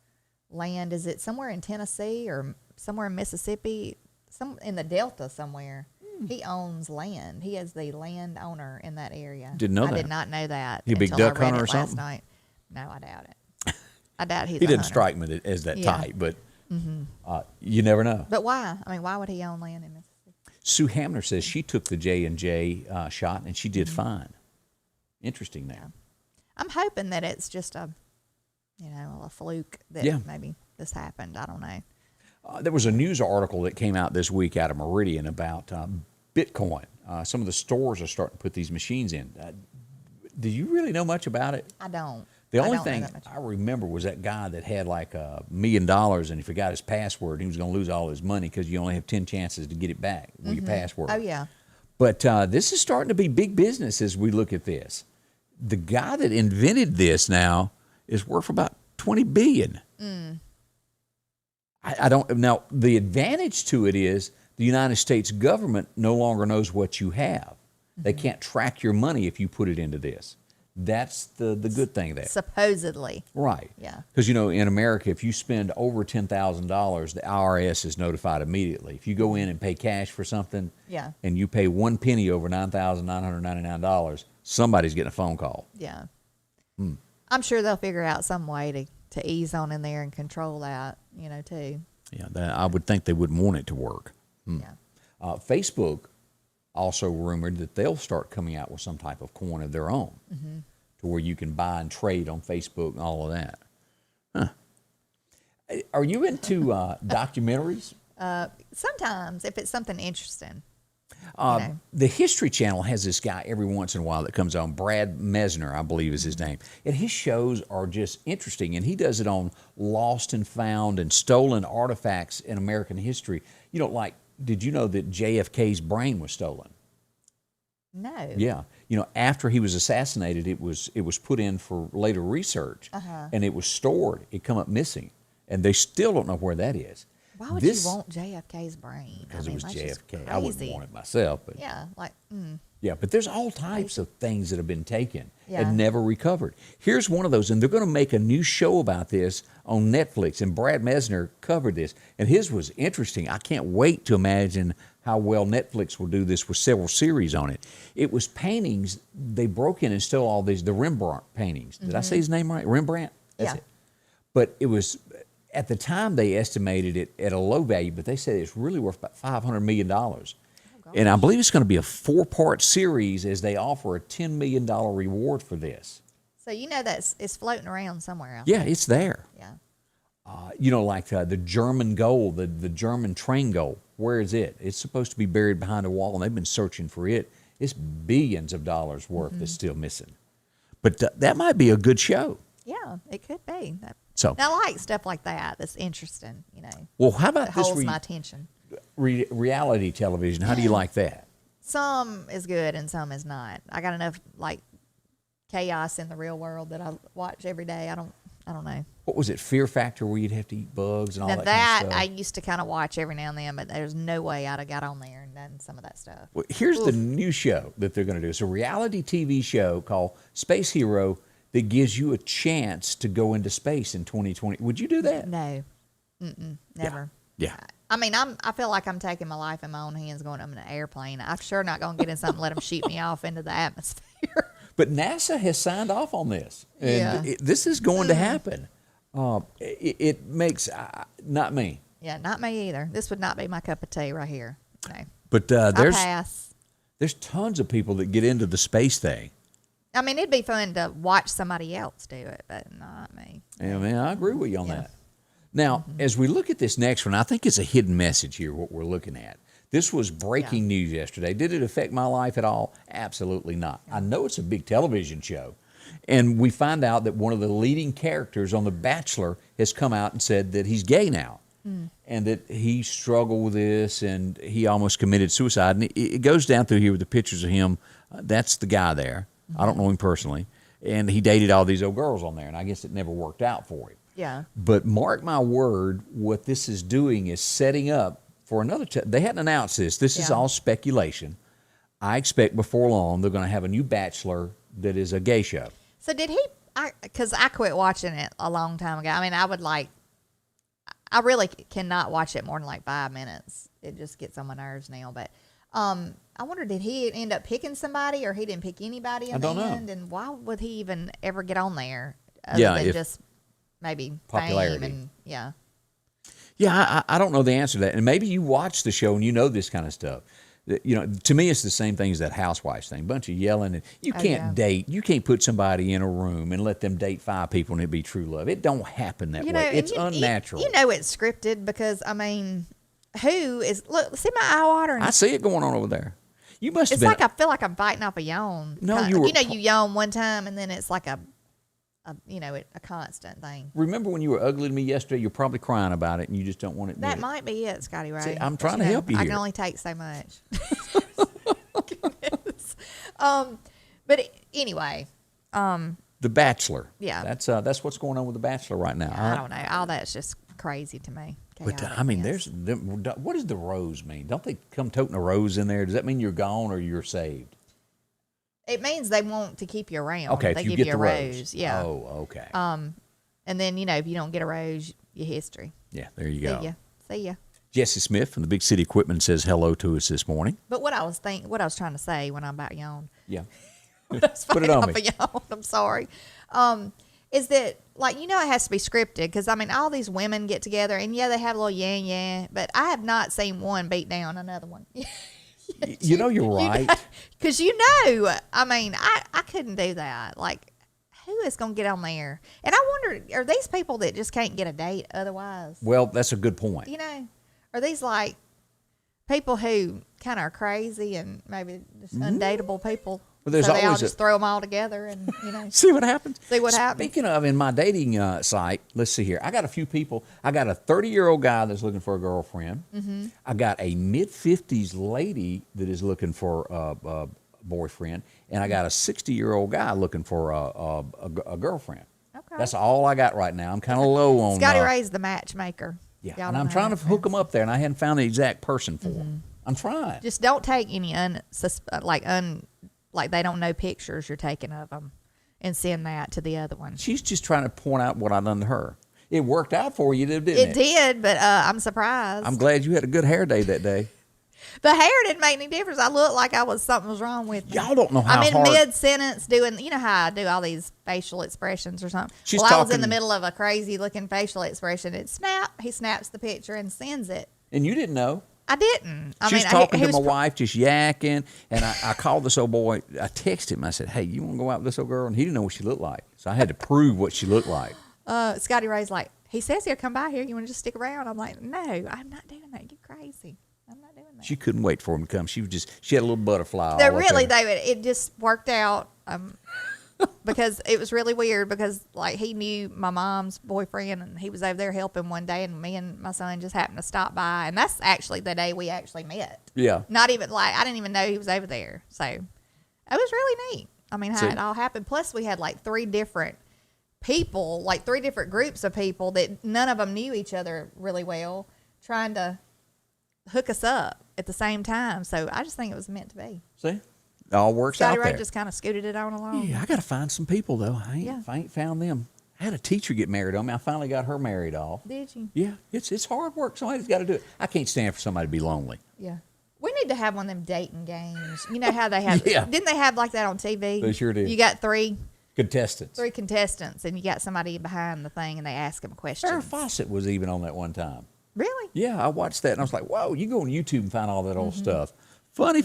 land. Is it somewhere in Tennessee or somewhere in Mississippi? Some in the Delta somewhere. He owns land. He is the landowner in that area. Didn't know that. I did not know that. He a big duck hunter or something? Last night. No, I doubt it. I doubt he's. He didn't strike me as that type, but you never know. But why? I mean, why would he own land in Mississippi? Sue Hamner says she took the J&J shot and she did fine. Interesting now. I'm hoping that it's just a fluke that maybe this happened. I don't know. There was a news article that came out this week out of Meridian about Bitcoin. Some of the stores are starting to put these machines in. Do you really know much about it? I don't. The only thing I remember was that guy that had like $1 million and he forgot his password. He was going to lose all his money because you only have 10 chances to get it back with your password. Oh, yeah. But this is starting to be big business as we look at this. The guy that invented this now is worth about $20 billion. I don't. Now, the advantage to it is the United States government no longer knows what you have. They can't track your money if you put it into this. That's the good thing there. Supposedly. Right. Yeah. Because, in America, if you spend over $10,000, the IRS is notified immediately. If you go in and pay cash for something and you pay 1 penny over $9,999, somebody's getting a phone call. Yeah. I'm sure they'll figure out some way to ease on in there and control that, too. Yeah, I would think they wouldn't want it to work. Yeah. Facebook also rumored that they'll start coming out with some type of coin of their own to where you can buy and trade on Facebook and all of that. Huh. Are you into documentaries? Sometimes, if it's something interesting. The History Channel has this guy every once in a while that comes on, Brad Mesner, I believe is his name. And his shows are just interesting. And he does it on lost and found and stolen artifacts in American history. Like, did you know that JFK's brain was stolen? No. Yeah. After he was assassinated, it was put in for later research. And it was stored. It come up missing. And they still don't know where that is. Why would you want JFK's brain? Because it was that's JFK. I wouldn't want it myself. But yeah, yeah, but there's all types of things that have been taken Yeah. and never recovered. Here's one of those, and they're going to make a new show about this on Netflix, and Brad Mesner covered this, and his was interesting. I can't wait to imagine how well Netflix will do this with several series on it. It was paintings. They broke in and stole all the Rembrandt paintings. Did I say his name right? Rembrandt? That's Yeah. it. But it was... At the time, they estimated it at a low value, but they said it's really worth about $500 million. And I believe it's going to be a 4-part series as they offer a $10 million reward for this. So that it's floating around somewhere out Yeah, it's there. Yeah. Like the German gold, the German train gold. Where is it? It's supposed to be buried behind a wall, and they've been searching for it. It's billions of dollars worth that's still missing. But that might be a good show. Yeah, it could be. So I like stuff like that. That's interesting, Well, how about It this holds my attention. reality television? How do you like that? Some is good and some is not. I got enough chaos in the real world that I watch every day. I don't know. What was it, Fear Factor, where you'd have to eat bugs and all Now that that kind of I stuff? used to kind of watch every now and then, but there's no way I'd have got on there and done some of that stuff. Well, here's the new show that they're going to do. It's a reality TV show called Space Hero that gives you a chance to go into space in 2020. Would you do that? No, never. Yeah. I mean, I feel like I'm taking my life in my own hands, going up in an airplane. I'm sure not going to get in something and let them shoot me off into the atmosphere. But NASA has signed off on this, and Yeah. this is going to happen. It makes not me. Yeah, not me either. This would not be my cup of tea right here. No. But I there's pass. tons of people that get into the space thing. I mean, it'd be fun to watch somebody else do it, but not me. Yeah, man, I agree with you on Yeah. that. Now, as we look at this next one, I think it's a hidden message here, what we're looking at. This was breaking news yesterday. Did it affect my life at all? Absolutely not. I know it's a big television show. And we find out that one of the leading characters on The Bachelor has come out and said that he's gay now. And that he struggled with this and he almost committed suicide. And it goes down through here with the pictures of him. That's the guy there. I don't know him personally. And he dated all these old girls on there, and I guess it never worked out for him. Yeah. But mark my word, what this is doing is setting up for another. They hadn't announced this. This is Yeah. all speculation. I expect before long they're going to have a new Bachelor that is a gay show. So did he? Because I quit watching it a long time ago. I mean, I really cannot watch it more than 5 minutes. It just gets on my nerves now. But I wonder, did he end up picking somebody, or he didn't pick anybody in I don't the know. end? And why would he even ever get on there? Other Yeah, than if- just maybe Popularity. fame and yeah. Yeah, I don't know the answer to that. And maybe you watch the show and you know this kind of stuff. To me, it's the same thing as that housewives thing. Bunch of yelling. And you can't yeah. date. You can't put somebody in a room and let them date 5 people and it be true love. It don't happen that way. and It's unnatural. You know it's scripted because, I mean, look, see my eye watering? I see it going on over there. You must have It's been. like I feel like I'm biting off a yawn. No, Kinda- you were- you yawn one time and then it's like a constant thing. Remember when you were ugly to me yesterday? You're probably crying about it and you just don't want it. That might be it, Scotty Ray. See, I'm But, trying to help you I here. can only take so much. But anyway, The Bachelor. Yeah. That's what's going on with The Bachelor right now. I don't know. All that's just crazy to me. But Chaotic, I mean, yes. what does the rose mean? Don't they come toting a rose in there? Does that mean you're gone or you're saved? It means they want to keep you around. Okay, they if you give get you a the rose. rose. Yeah. Oh, okay. And then if you don't get a rose, your history. Yeah, there you go. See ya. Jesse Smith from the Big City Equipment says hello to us this morning. But what I was trying to say when I'm about yawn. Yeah. Put it on me. Yawn. I'm sorry. is that, like, it has to be scripted because, I mean, all these women get together and, yeah, they have a little yeah, but I have not seen one beat down another one. You're right. Because, I mean, I couldn't do that. Like, who is going to get on there? And I wonder, are these people that just can't get a date otherwise? Well, that's a good point. Are these, like, people who kind of are crazy and maybe just undateable people? Well, there's so they all always just throw them all together and, see what happens. Speaking of, in my dating site, let's see here. I got a few people. I got a 30-year-old guy that's looking for a girlfriend. Mm-hmm. I got a mid-50s lady that is looking for a boyfriend. And I got a 60-year-old guy looking for a girlfriend. Okay. That's all I got right now. I'm kind of low on... Scotty Ray's the matchmaker. Yeah, and I'm trying to hook them up there, and I hadn't found the exact person for them. I'm trying. Just don't take any like they don't know pictures you're taking of them and send that to the other one. She's just trying to point out what I done to her. It worked out for you, didn't it? It did, but I'm surprised. I'm glad you had a good hair day that day. The hair didn't make any difference. I looked like something was wrong with me. Y'all don't know how I'm in hard... mid-sentence doing, how I do all these facial expressions or something. I was in the middle of a crazy-looking facial expression. He snaps the picture and sends it. And you didn't know. I didn't. She's talking to my wife, just yakking, and I called this old boy. I texted him. I said, hey, you want to go out with this old girl? And he didn't know what she looked like. So I had to prove what she looked like. Scotty Ray's like, he says he'll come by here. You want to just stick around? I'm like, no, I'm not doing that. You're crazy. I'm not doing that. She couldn't wait for him to come. She had a little butterfly. It just worked out. Because it was really weird because, like, he knew my mom's boyfriend and he was over there helping one day and me and my son just happened to stop by. And that's actually the day we actually met. Yeah. Not even, I didn't even know he was over there. So it was really neat. I mean, how it all happened. Plus, we had, like, 3 different people, like 3 different groups of people that none of them knew each other really well trying to hook us up at the same time. So I just think it was meant to be. See? It all works out there. Scotty Ray just kind of scooted it on along. Yeah, I got to find some people, though. I ain't found them. I had a teacher get married on me. I finally got her married off. Did you? Yeah, it's hard work. Somebody's got to do it. I can't stand for somebody to be lonely. Yeah. We need to have one of them dating games. You know how they have... Yeah. Didn't they have like that on TV? They sure did. You got 3 contestants. 3 contestants, and you got somebody behind the thing, and they ask them questions. Farrah Fawcett was even on that one time. Really? Yeah, I watched that, and I was like, whoa, you go on YouTube and find all that old stuff. Funny.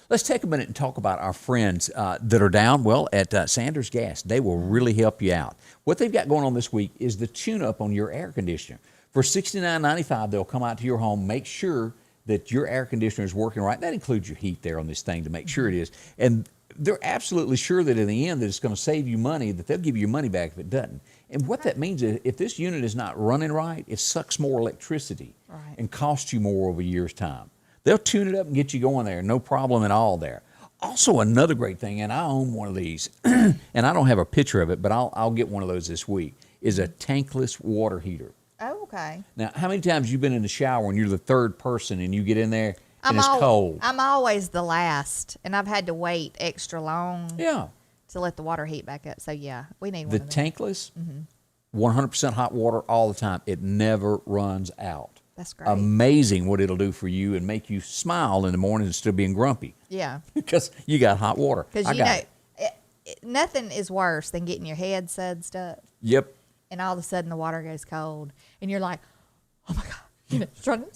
Let's take a minute and talk about our friends that are down, at Sanders Gas. They will really help you out. What they've got going on this week is the tune-up on your air conditioner. For $69.95, they'll come out to your home, make sure that your air conditioner is working right. That includes your heat there on this thing to make sure it is. And they're absolutely sure that in the end that it's going to save you money, that they'll give you your money back if it doesn't. And what that means is if this unit is not running right, it sucks more electricity and costs you more over a year's time. They'll tune it up and get you going there. No problem at all there. Also, another great thing, and I own one of these, and I don't have a picture of it, but I'll get one of those this week, is a tankless water heater. Oh, okay. Now, how many times have you been in the shower and you're the third person and you get in there and it's cold? I'm always the last, and I've had to wait extra long to let the water heat back up. So, yeah, we need one the of them. tankless, 100% hot water all the time. It never runs out. That's great. Amazing what it'll do for you and make you smile in the morning instead of being grumpy. Yeah. Because you got hot water. Because, nothing is worse than getting your head sudsed up. Yep. And all of a sudden the water goes cold. And you're like, oh, my God. It's running.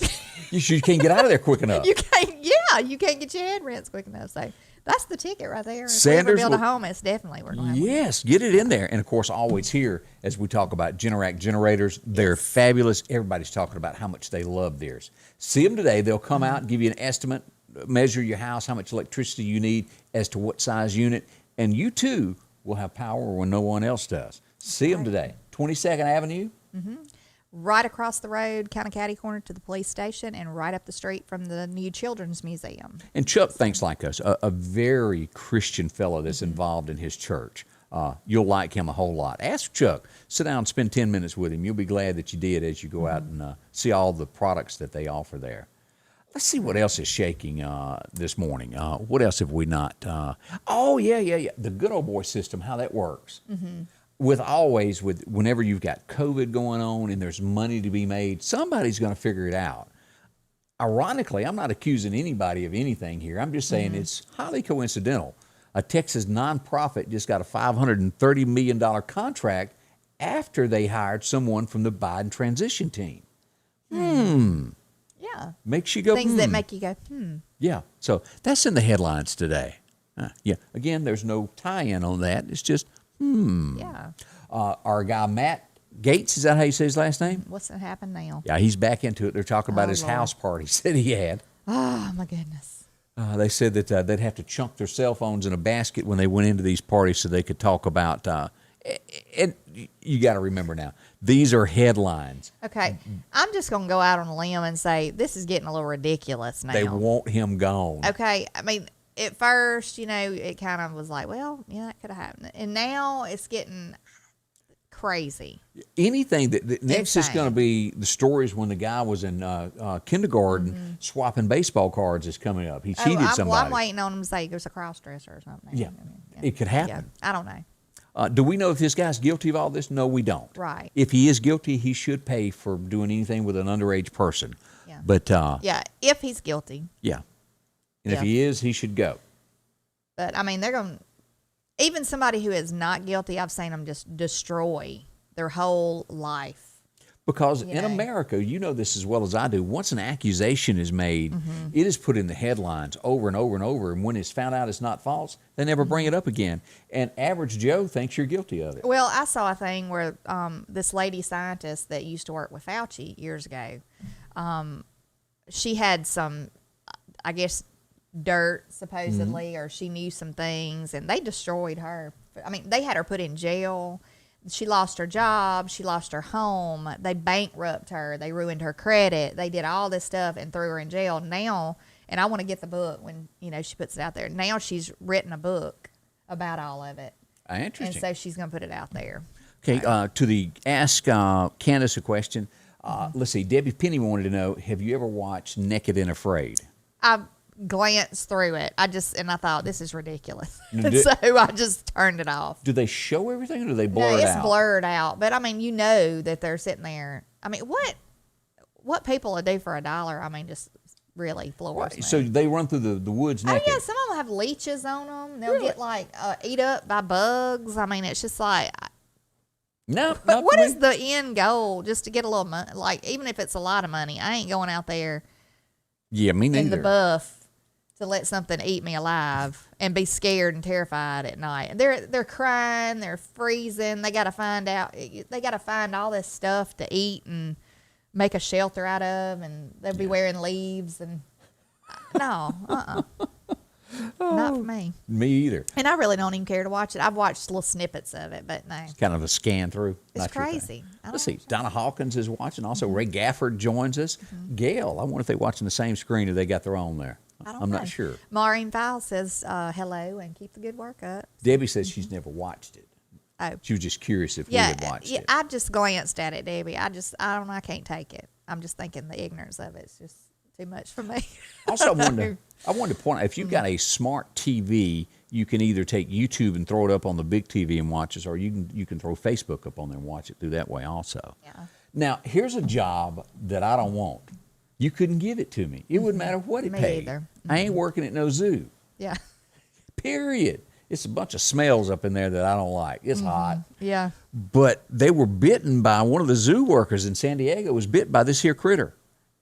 You can't get out of there quick enough. You can't get your head rinsed quick enough. So that's the ticket right there. If we ever build a home, it's definitely we're going to have Yes, get it in there. And, of course, always here as we talk about Generac generators. They're fabulous. Everybody's talking about how much they love theirs. See them today. They'll come out and give you an estimate, measure your house, how much electricity you need as to what size unit. And you, too, will have power when no one else does. See them today. 22nd Avenue. right across the road, kind of catty corner to the police station, and right up the street from the new Children's Museum. And Chuck thinks like us, a very Christian fellow that's involved in his church. You'll like him a whole lot. Ask Chuck. Sit down and spend 10 minutes with him. You'll be glad that you did as you go out and see all the products that they offer there. Let's see what else is shaking this morning. What else have we not? The good old boy system, how that works. Mm-hmm. Whenever you've got COVID going on and there's money to be made, somebody's going to figure it out. Ironically, I'm not accusing anybody of anything here. I'm just saying it's highly coincidental. A Texas nonprofit just got a $530 million contract after they hired someone from the Biden transition team. Yeah. Makes you go, Things that make you go, Yeah. So that's in the headlines today. Yeah. Again, there's no tie-in on that. It's just, Yeah. Our guy, Matt Gates, is that how you say his last name? What's going to happen now? Yeah, he's back into it. They're talking about his Lord. house parties that he had. Oh, my goodness. They said that they'd have to chunk their cell phones in a basket when they went into these parties so they could talk about. And you got to remember now, these are headlines. Okay. I'm just going to go out on a limb and say this is getting a little ridiculous now. They want him gone. Okay. I mean, at first, it kind of was like, well, yeah, that could have happened. And now it's getting crazy. Anything that next is Insane. going to be the stories when the guy was in kindergarten swapping baseball cards is coming up. He cheated somebody. Well, I'm waiting on him to say there's a cross dresser or something. Yeah. It could happen. Yeah. I don't know. Do we know if this guy's guilty of all this? No, we don't. Right. If he is guilty, he should pay for doing anything with an underage person. Yeah. But Yeah, if he's guilty. yeah, and if Yeah. he is, he should go. But, I mean, they're going to, even somebody who is not guilty, I've seen them just destroy their whole life. Because You in know. America, you know this as well as I do, once an accusation is made, it is put in the headlines over and over and over. And when it's found out it's not false, they never bring it up again. And average Joe thinks you're guilty of it. Well, I saw a thing where this lady scientist that used to work with Fauci years ago, she had some, I guess, dirt supposedly, or she knew some things, and they destroyed her. I mean, they had her put in jail. She lost her job. She lost her home. They bankrupt her. They ruined her credit. They did all this stuff and threw her in jail. Now, and I want to get the book when, she puts it out there. Now she's written a book about all of it. Interesting. And so she's going to put it out there. Okay, to the Ask Candace a question. Let's see, Debbie Penny wanted to know, have you ever watched Naked and Afraid? I glanced through it. I thought, this is ridiculous. No, So I just turned it off. Do they show everything or do they blur No, it it's out? blurred out. But I mean, that they're sitting there. I mean, what people would do for $1? I mean, just really floors me. So they run through the woods Oh naked. yeah, some of them have leeches on them. They'll Really? get like eat up by bugs. I mean, it's just like, No, but what is the end goal? Just to get a little money? Like, even if it's a lot of money, I ain't going out there Yeah, me neither. in the buff to let something eat me alive and be scared and terrified at night. And they're crying, they're freezing. They got to find all this stuff to eat and make a shelter out of, and they'll be wearing leaves and no, not for me. Me either. And I really don't even care to watch it. I've watched little snippets of it, but no, Kind of a scan through. it's Not your thing. crazy. I Let's don't see. Donna Hawkins is watching. Also, Ray Gafford joins us. Gail, I wonder if they're watching the same screen or they got their own there. I don't I'm know. not sure. Maureen Fowle says hello and keep the good work up. Debbie says she's never watched it. Oh, She was just curious if we had watched it. I just glanced at it, Debbie. I don't know. I can't take it. I'm just thinking the ignorance of it's just too much for me. Also, I wanted to point out, if you've got a smart TV, you can either take YouTube and throw it up on the big TV and watch it, or you can throw Facebook up on there and watch it through that way also. Yeah. Now, here's a job that I don't want. You couldn't give it to me. It wouldn't matter what it Me paid. either. I ain't working at no zoo. Yeah. Period. It's a bunch of smells up in there that I don't like. It's hot. Yeah. But they were bitten by one of the zoo workers in San Diego was bit by this here critter.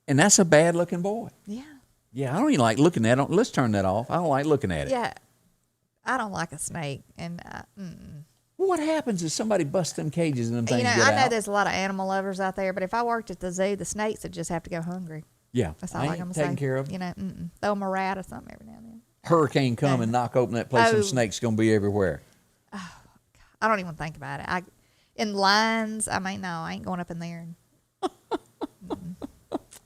And that's a bad looking boy. Yeah. Yeah, I don't even like looking at it. Let's turn that off. I don't like looking at it. Yeah. I don't like a snake, and What happens if somebody busts them cages and them things get I know out? there's a lot of animal lovers out there, but if I worked at the zoo, the snakes would just have to go hungry. Yeah, That's all I I'm ain't gonna taking say. care of them. Throw them a rat or something every now and then. Hurricane come and knock open that place, Oh. and snakes gonna be everywhere. I don't even think about it. In lines, I mean, no, I ain't going up in there.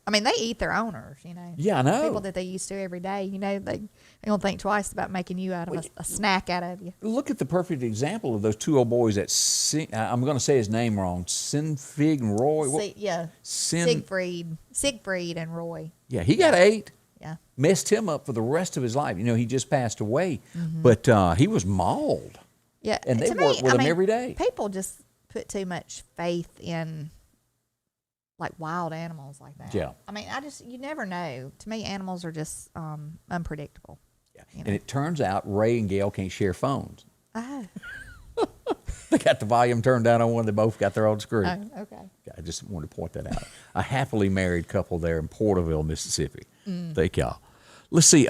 I mean, they eat their owners, Yeah, I know. People that they used to every day, they don't think twice about making you out of a snack out of you. Look at the perfect example of those two old boys that I'm going to say his name wrong. Sinfig and Roy. Siegfried and Roy. Yeah, he got 8. Yeah. Messed him up for the rest of his life. He just passed away, but he was mauled. Yeah. And they to work me, with I him mean, every day. People just put too much faith in like wild animals like that. Yeah. I mean, you never know. To me, animals are just unpredictable. Yeah. You know. And it turns out Ray and Gail can't share phones. Oh. They got the volume turned down on one. They both got their own screen. Oh, okay. I just wanted to point that out. A happily married couple there in Porterville, Mississippi. Thank y'all. Let's see.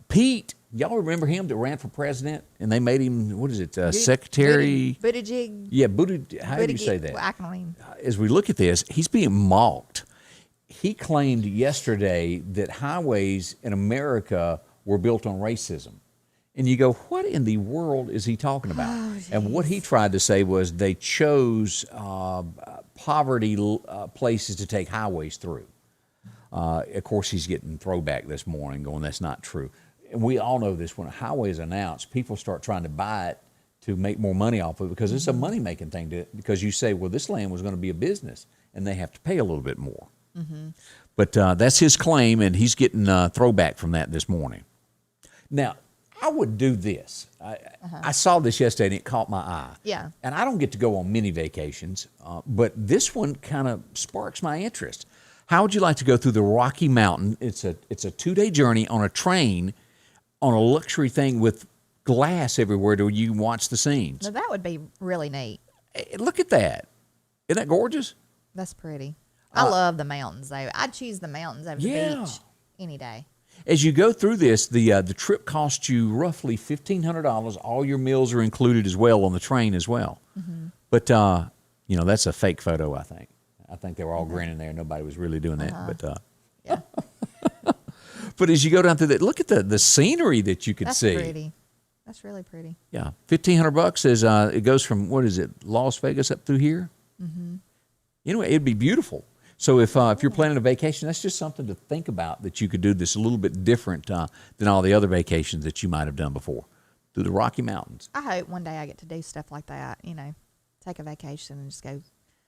Pete, y'all remember him that ran for president? And they made him, what is it, secretary? Buttigieg. Yeah, how do you say that? Well, I can only. As we look at this, he's being mocked. He claimed yesterday that highways in America were built on racism. And you go, what in the world is he talking about? And what he tried to say was they chose poverty places to take highways through. Of course, he's getting throwback this morning going, that's not true. And we all know this. When a highway is announced, people start trying to buy it to make more money off of it because it's a money-making thing. Because you say, well, this land was going to be a business, and they have to pay a little bit more. But that's his claim, and he's getting throwback from that this morning. Now, I would do this. I saw this yesterday, and it caught my eye. Yeah. And I don't get to go on many vacations, but this one kind of sparks my interest. How would you like to go through the Rocky Mountain? It's a 2-day journey on a train on a luxury thing with glass everywhere to where you can watch the scenes. Now, that would be really neat. Hey, look at that. Isn't that gorgeous? That's pretty. I love the mountains, though. I'd choose the mountains over the beach any day. As you go through this, the trip costs you roughly $1,500. All your meals are included as well on the train as well. But, that's a fake photo, I think. I think they were all grinning there. Nobody was really doing that. But Yeah. but as you go down through that, look at the scenery that you could That's see. pretty. That's really pretty. Yeah, $1,500 is it goes from what is it, Las Vegas up through here. Anyway, it'd be beautiful. So if you're planning a vacation, that's just something to think about, that you could do this a little bit different than all the other vacations that you might have done before, through the Rocky Mountains. I hope one day I get to do stuff like that, take a vacation and just go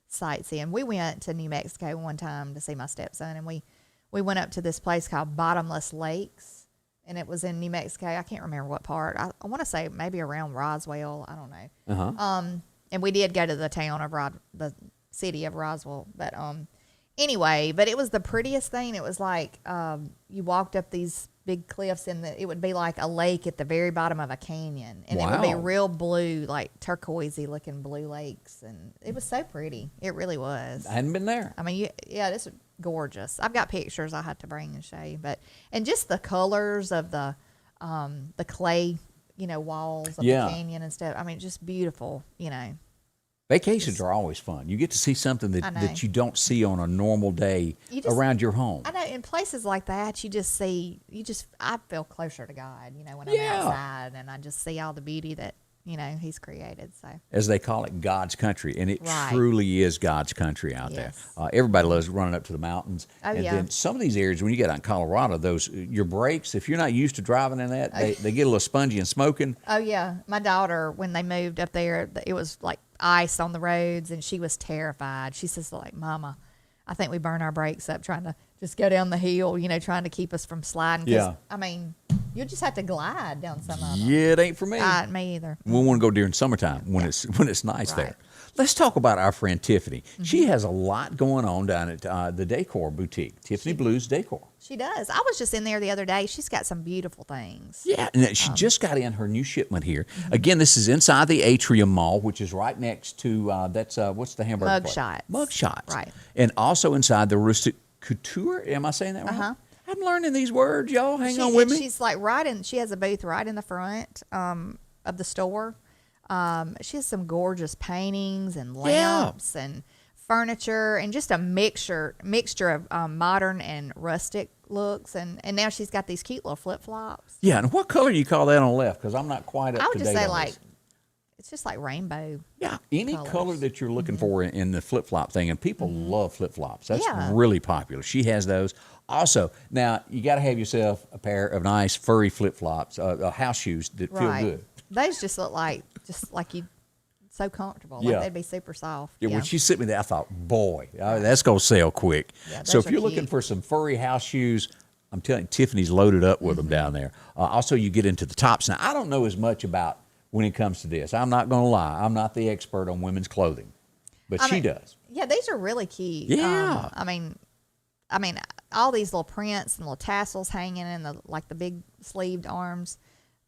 sightseeing. We went to New Mexico one time to see my stepson, and we went up to this place called Bottomless Lakes, and it was in New Mexico. I can't remember what part. I want to say maybe around Roswell. I don't know. And we did go to the town of the city of Roswell, but anyway, but it was the prettiest thing. It was like you walked up these big cliffs, and it would be like a lake at the very bottom of a canyon, and it would be real blue, like turquoisey looking blue lakes, and it was so pretty. It really was. I hadn't been there. I mean, this was gorgeous. I've got pictures I had to bring and show you, and just the colors of the clay, walls of the canyon and stuff. I mean, just beautiful, Vacations are always fun. You get to see something that you don't see on a normal day around your home. I know, in places like that, I feel closer to God, when I'm outside, and I just see all the beauty that, He's created. So, as they call it, God's country, and it truly is God's country out there. Everybody loves running up to the mountains. Then some of these areas, when you get out in Colorado, your brakes, if you're not used to driving in that, they get a little spongy and smoking. Oh, yeah. My daughter, when they moved up there, it was like ice on the roads, and she was terrified. She says, like, Mama, I think we burn our brakes up trying to just go down the hill, trying to keep us from sliding. Yeah. I mean, you'll just have to glide down some of them. Yeah, it ain't for me. Me either. We want to go during summertime when it's nice there. Let's talk about our friend Tiffany. She has a lot going on down at the Decor Boutique, Tiffany Blues Decor. She does. I was just in there the other day. She's got some beautiful things. Yeah, and she just got in her new shipment here. Again, this is inside the Atrium Mall, which is right next to, what's the hamburger place? Mugshots. Right. And also inside the Rustic Couture. Am I saying that right? I'm learning these words, y'all. Hang on with me. She's like she has a booth right in the front of the store. She has some gorgeous paintings and lamps and furniture, and just a mixture of modern and rustic looks. And now she's got these cute little flip-flops. Yeah, and what color do you call that on the left? Because I'm not quite up to date. I would just say this. it's just like rainbow. Yeah, any color that you're looking for in the flip-flop thing, and people love flip-flops. That's really popular. She has those. Also, now you got to have yourself a pair of nice furry flip-flops, house shoes that feel good. Those just look like you so comfortable. Like they'd be super soft. Yeah, when she sent me that, I thought, boy, that's going to sell quick. Yeah, so if you're looking for some furry house shoes, I'm telling you, Tiffany's loaded up with them down there. Also, you get into the tops. Now, I don't know as much about when it comes to this. I'm not going to lie. I'm not the expert on women's clothing, but she does. Yeah, these are really cute. Yeah. I mean, all these little prints and little tassels hanging in the big sleeved arms.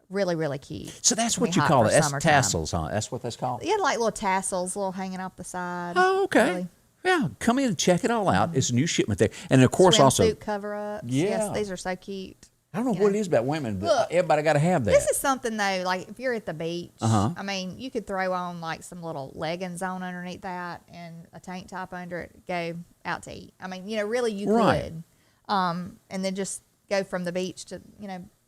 Really, really cute. So that's what Be you hot call for it. That's summertime. tassels, huh? That's what that's called? Yeah, like little tassels, little hanging off the side. Oh, okay. Really. Yeah, come in and check it all out. It's a new shipment there. And, of course, also... Swimsuit cover-ups. Yeah. Yes, these are so cute. I don't know You what know. it is about women, but Look, everybody got to have that. This is something, though, like if you're at the beach, Uh-huh. I mean, you could throw on like some little leggings on underneath that and a tank top under it, go out to eat. I mean, really you Right. could. And then just go from the beach to,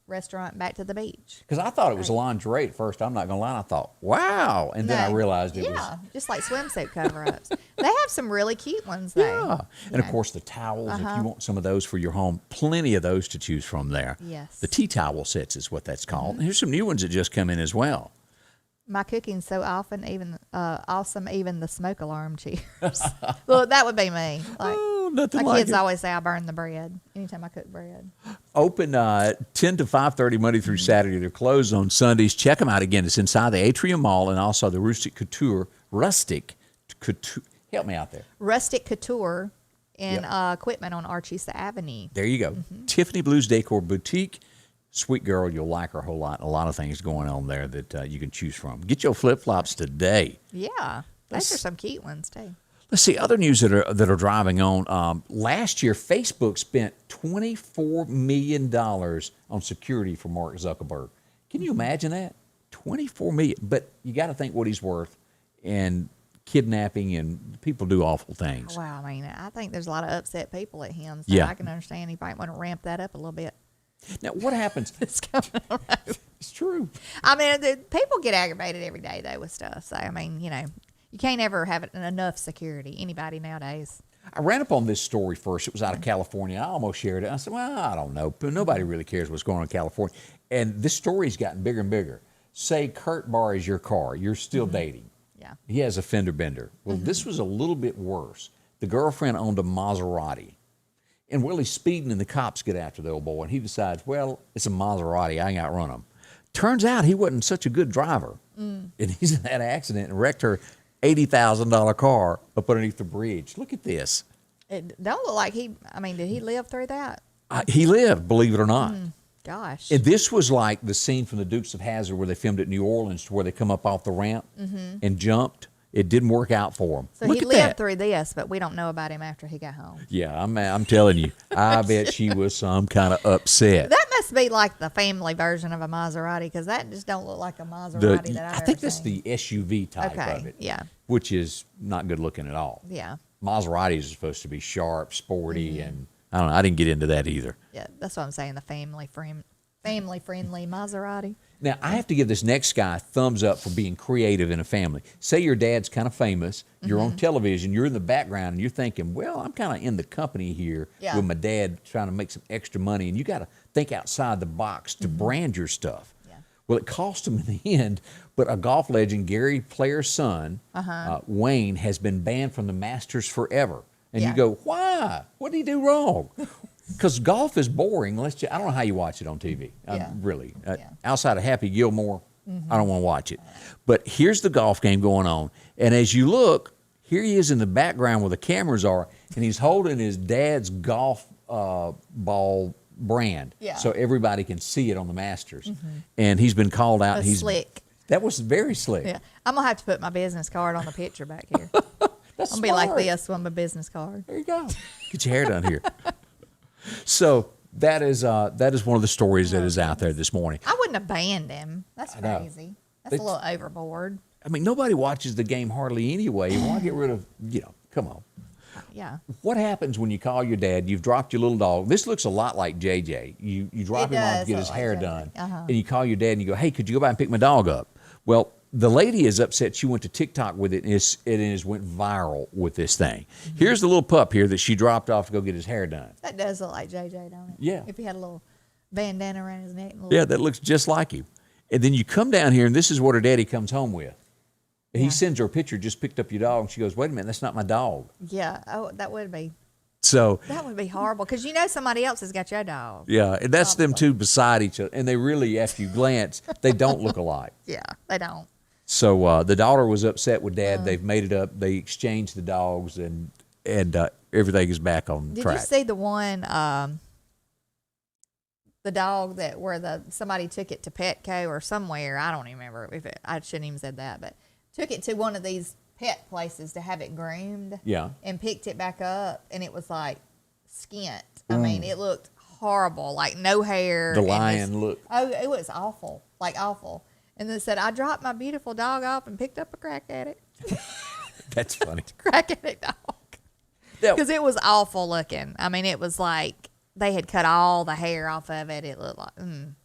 restaurant back to the beach. Because I thought it was lingerie at first. I'm not going to lie. I thought, wow. And then I No. realized it was... Yeah, just like swimsuit cover-ups. They have some really cute ones, though. Yeah. And, of course, the towels, if you want some of those for your home, plenty of those to choose from there. Yes. The tea towel sets is what that's called. And here's some new ones that just come in as well. My cooking's so awesome, even the smoke alarm cheers. Well, that would be me. Like, Oh, nothing my like kids it. always say I burn the bread anytime I cook bread. Open 10 to 5:30 Monday through Saturday. They're closed on Sundays. Check them out again. It's inside the Atrium Mall and also the Rustic Couture. Help me out there. Rustic Couture and Yep. equipment on Archista Avenue. There you go. Tiffany Blues Decor Boutique. Sweet girl, you'll like her a whole lot. A lot of things going on there that you can choose from. Get your flip-flops today. Yeah, those are some cute ones too. Let's see other news that are driving on. Last year, Facebook spent $24 million on security for Mark Zuckerberg. Can you imagine that? $24 million. But you got to think what he's worth, and kidnapping, and people do awful things. Wow, I mean, I think there's a lot of upset people at him, so Yeah. I can understand he might want to ramp that up a little bit. Now, what happens? It's coming around. It's true. I mean, people get aggravated every day though with stuff. So I mean, you can't ever have enough security. Anybody nowadays. I ran up on this story first. It was out of California. I almost shared it. I said, well, I don't know. But nobody really cares what's going on in California. And this story's gotten bigger and bigger. Say Kurt borrows your car. You're still dating. Yeah. He has a fender bender. Well, this was a little bit worse. The girlfriend owned a Maserati. And Willie's speeding, and the cops get after the old boy. And he decides, well, it's a Maserati. I ain't got to run him. Turns out he wasn't such a good driver. And he's in that accident and wrecked her $80,000 car up underneath the bridge. Look at this. It don't look like did he live through that? He lived, believe it or not. Gosh. And this was like the scene from the Dukes of Hazzard where they filmed it in New Orleans, where they come up off the ramp and jumped. It didn't work out for him. So Look he at lived that. through this, but we don't know about him after he got home. Yeah, I'm telling you. I bet she was some kind of upset. That must be like the family version of a Maserati, because that just don't look like a Maserati that I've I think ever that's seen. the SUV type Okay, of it. yeah. Which is not good looking at all. Yeah. Maseratis are supposed to be sharp, sporty, and I don't know. I didn't get into that either. Yeah, that's what I'm saying, the family-friendly Maserati. Now, I have to give this next guy a thumbs up for being creative in a family. Say your dad's kind of famous, you're on television, you're in the background, and you're thinking, well, I'm kind of in the company here Yeah. with my dad trying to make some extra money, and you got to think outside the box to brand your stuff. Yeah. Well, it cost him in the end, but a golf legend, Gary Player's son, Wayne, has been banned from the Masters forever. And you Yeah. go, why? What did he do wrong? Because golf is boring. I don't know how you watch it on TV. Yeah. Really. Yeah. Outside of Happy Gilmore, I don't want to watch it. But here's the golf game going on. And as you look, here he is in the background where the cameras are, and he's holding his dad's golf ball brand. Yeah. So everybody can see it on the Masters. And he's been called out. That's He's slick. That was very slick. Yeah. I'm going to have to put my business card on the picture back here. That's I'm going to be like smart. this on my business card. There you go. Get your hair done here. So that is one of the stories that is out there this morning. I wouldn't have banned him. That's I know. crazy. That's a little overboard. I mean, nobody watches the game hardly anyway. Why get rid of, come on. Yeah. What happens when you call your dad, you've dropped your little dog? This looks a lot like JJ. You drop It him off does to get look his like hair JJ. done, Uh-huh. and you call your dad and you go, hey, could you go by and pick my dog up? Well, the lady is upset. She went to TikTok with it, and it went viral with this thing. Here's the little pup here that she dropped off to go get his hair done. That does look like JJ, don't it? Yeah. If he had a little bandana around his neck. And a Yeah, little, that looks just like him. And then you come down here, and this is what her daddy comes home with. And he Yeah. sends her a picture, just picked up your dog, and she goes, wait a minute, that's not my dog. Yeah. Oh, that would be horrible, because somebody else has got your dog. Yeah, and that's them two beside each other. And they really, after you glance, they don't look alike. Yeah, they don't. So the daughter was upset with dad. They've made it up. They exchanged the dogs, and and everything is back on Did track. you see the one, the dog where somebody took it to Petco or somewhere? I don't even remember I shouldn't even said that, but took it to one of these pet places to have it groomed. Yeah. And picked it back up, and it was like skint. I mean, it looked horrible, like no hair. The lion look. Oh, it was awful, like awful. And they said, I dropped my beautiful dog off and picked up a crack at it. That's funny. Crack at it dog. Because it was awful looking. I mean, it was like they had cut all the hair off of it. It looked like,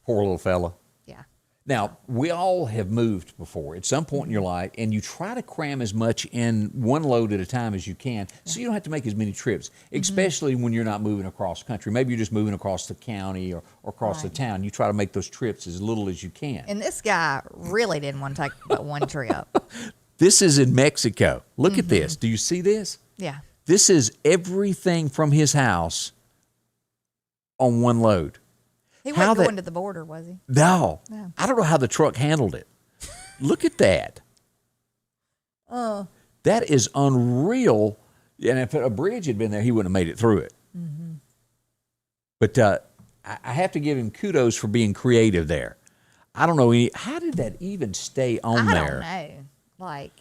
Poor little fella. yeah. Now, we all have moved before at some point in your life, and you try to cram as much in one load at a time as you can so you don't have to make as many trips, especially when you're not moving across country. Maybe you're just moving across the county or across the town. You try to make those trips as little as you can. And this guy really didn't want to take but one trip. This is in Mexico. Look at this. Do you see this? Yeah. This is everything from his house on one load. He wasn't going to the border, was he? No. No. I don't know how the truck handled it. Look at that. That is unreal. And if a bridge had been there, he wouldn't have made it through it. Mm-hmm. But I have to give him kudos for being creative there. I don't know. How did that even stay on there? I don't know. Like,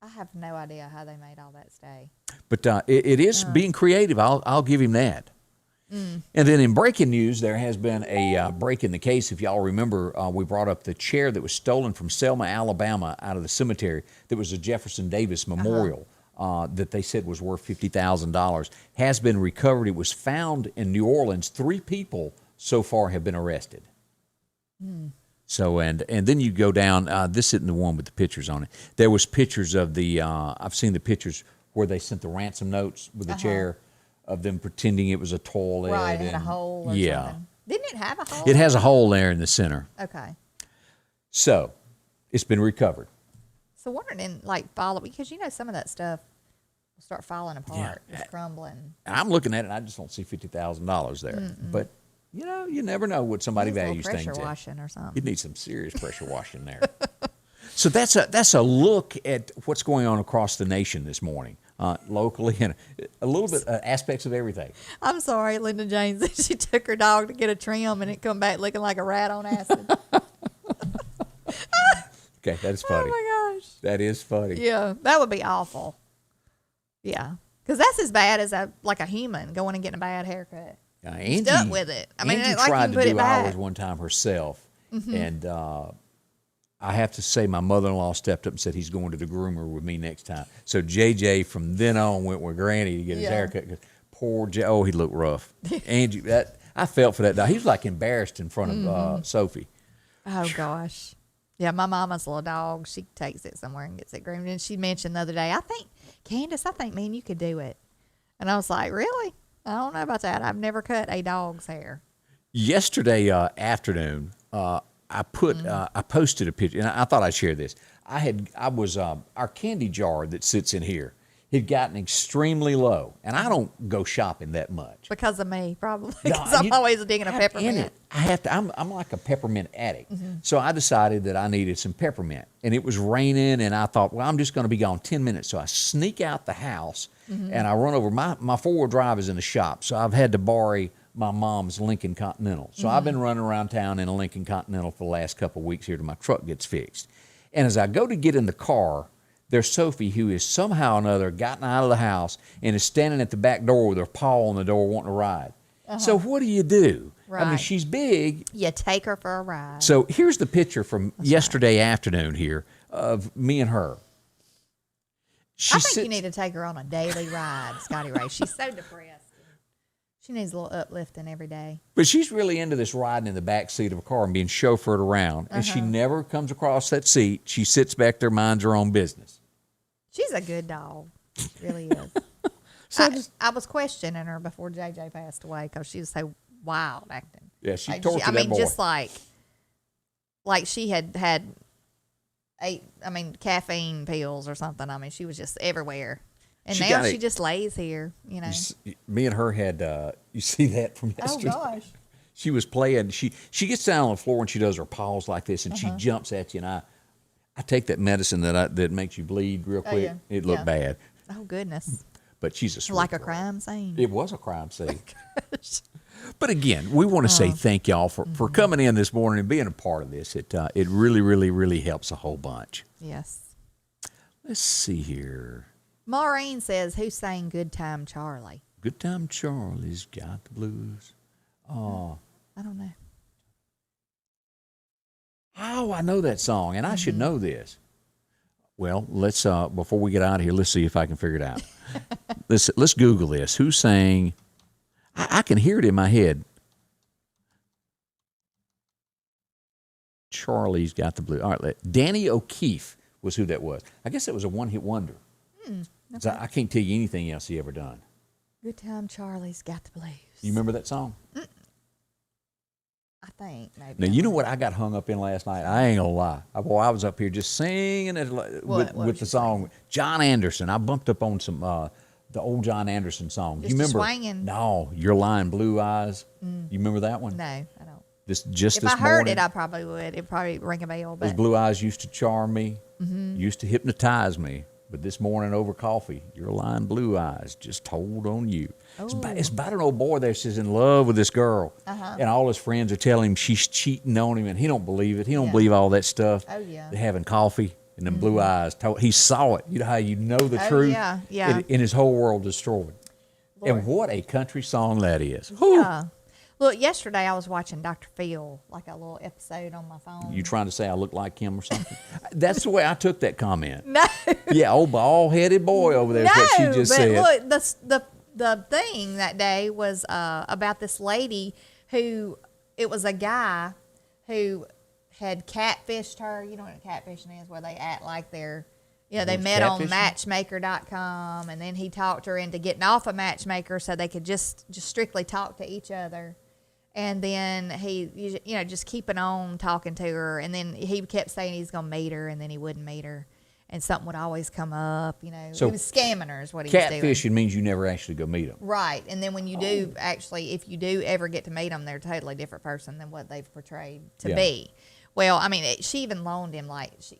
I have no idea how they made all that stay. But it is being creative. I'll give him that. And then in breaking news, there has been a break in the case. If y'all remember, we brought up the chair that was stolen from Selma, Alabama, out of the cemetery. That was a Jefferson Davis Memorial that they said was worth $50,000. Has been recovered. It was found in New Orleans. 3 people so far have been arrested. So and then you go down. This isn't the one with the pictures on it. There was pictures of the. I've seen the pictures where they sent the ransom notes with the chair. Of them pretending it was a toilet. Right, it had a hole or something. Didn't it have a hole? It has a hole there in the center. Okay. So, it's been recovered. So wondering, like, because some of that stuff will start falling apart. It's crumbling. I'm looking at it, and I just don't see $50,000 there. But, you never know what somebody values things pressure at. washing or something. You need some serious pressure washing there. So that's a look at what's going on across the nation this morning. Locally, and a little bit aspects of everything. I'm sorry, Linda Jane said she took her dog to get a trim and it come back looking like a rat on acid. Okay, that is funny. Oh my gosh. That is funny. Yeah, that would be awful. Yeah, because that's as bad as a human going and getting a bad haircut. Angie, Stuck with it. I mean, Angie like tried you can to put do it back. ours one time herself, and I have to say my mother-in-law stepped up and said he's going to the groomer with me next time. So JJ from then on went with Granny to get his haircut. Poor J. Oh, he looked rough. Angie, I felt for that dog. He was like embarrassed in front of Sophie. Oh gosh. Yeah, my mama's little dog, she takes it somewhere and gets it groomed. And she mentioned the other day, Candace, man, you could do it. And I was like, really? I don't know about that. I've never cut a dog's hair. Yesterday afternoon, I posted a picture, and I thought I'd share this. Our candy jar that sits in here had gotten extremely low, and I don't go shopping that much. Because of me, probably. Because I'm always digging a peppermint. I'm like a peppermint addict. So I decided that I needed some peppermint, and it was raining, and I thought, well, I'm just going to be gone 10 minutes. So I sneak out the house, and I run over. My four-wheel drive is in the shop, so I've had to borrow my mom's Lincoln Continental. So I've been running around town in a Lincoln Continental for the last couple of weeks here till my truck gets fixed. And as I go to get in the car, there's Sophie, who is somehow or another gotten out of the house and is standing at the back door with her paw on the door wanting to ride. So what do? Right. I mean, she's big. You take her for a ride. So here's the picture from yesterday afternoon here of me and her. I think you need to take her on a daily ride, Scotty Ray. She's so depressed. She needs a little uplifting every day. But she's really into this riding in the back seat of a car and being chauffeured around. And she never comes across that seat. She sits back there, minds her own business. She's a good dog. Really is. I was questioning her before JJ passed away because she was so wild acting. Yeah, she tortured that boy. Just like she had caffeine pills or something. I mean, she was just everywhere. And now she just lays here, Me and her had, you see that from yesterday? Oh, gosh. She was playing. She gets down on the floor and she does her paws like this, and she jumps at you. And I take that medicine that makes you bleed real quick. Yeah. It looked bad. Oh, goodness. but she's a sweet Like a girl. crime scene. It was a crime scene. But again, we want to say thank y'all for coming in this morning and being a part of this. It really, really, really helps a whole bunch. Yes. Let's see here. Maureen says, who sang Good Time Charlie? Good Time Charlie's got the blues. Oh, I don't know. oh, I know that song, and I should know this. Well, let's before we get out of here, let's see if I can figure it out. Let's Google this. Who sang? I can hear it in my head. Charlie's got the blues. All right, Danny O'Keefe was who that was. I guess that was a one-hit wonder. Okay. I can't tell you anything else he ever done. Good Time Charlie's got the blues. You remember that song? I think maybe. Now, you know what I got hung up in last night? I ain't gonna lie. I was up here just singing it with the song. John Anderson. I bumped up on some the old John Anderson song. Just You remember? swinging. No, Your Line, Blue Eyes. You remember that one? No, I don't. Just If this I heard morning, it, I probably would. It'd probably ring a bell. those But blue eyes used to charm me, used to hypnotize me. But this morning over coffee, Your Line, Blue Eyes just told on you. It's about an old boy that's in love with this girl, and all his friends are telling him she's cheating on him, and he don't believe it. He don't believe all that stuff. Oh, yeah. They're having coffee, and them blue eyes. He saw it. You know how you know the truth? yeah, yeah. And his whole world destroyed. And what a country song that is. yeah. Look, yesterday I was watching Dr. Phil, like a little episode on my phone. You trying to say I look like him or something? That's the way I took that comment. No. Yeah, old bald-headed boy over there is what she just but said. look, the thing that day was about this lady who, it was a guy who had catfished her. You know what catfishing is, where they act like they're, they met on catfishing? Matchmaker.com, and then he talked her into getting off of Matchmaker so they could just strictly talk to each other. And then he, just keeping on talking to her. And then he kept saying he's going to meet her, and then he wouldn't meet her. And something would always come up, So he was scamming her is what he was doing. Catfishing means you never actually go meet them. Right. And then when you do actually, if you do ever get to meet them, they're a totally different person than what they've portrayed to be. Well, I mean, she even loaned him,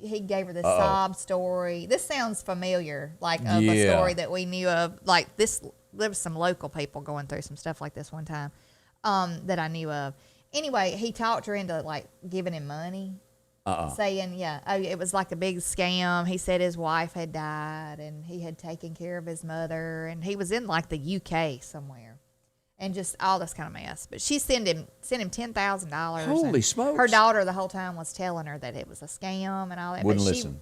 he gave her this sob story. This sounds familiar, of a story that we knew of. Like this, there was some local people going through some stuff like this one time that I knew of. Anyway, he talked her into, giving him money. Saying, it was like a big scam. He said his wife had died and he had taken care of his mother, and he was in the UK somewhere, and just all this kind of mess. But she sent him $10,000. Holy smokes. Her daughter the whole time was telling her that it was a scam and all that. Wouldn't but listen.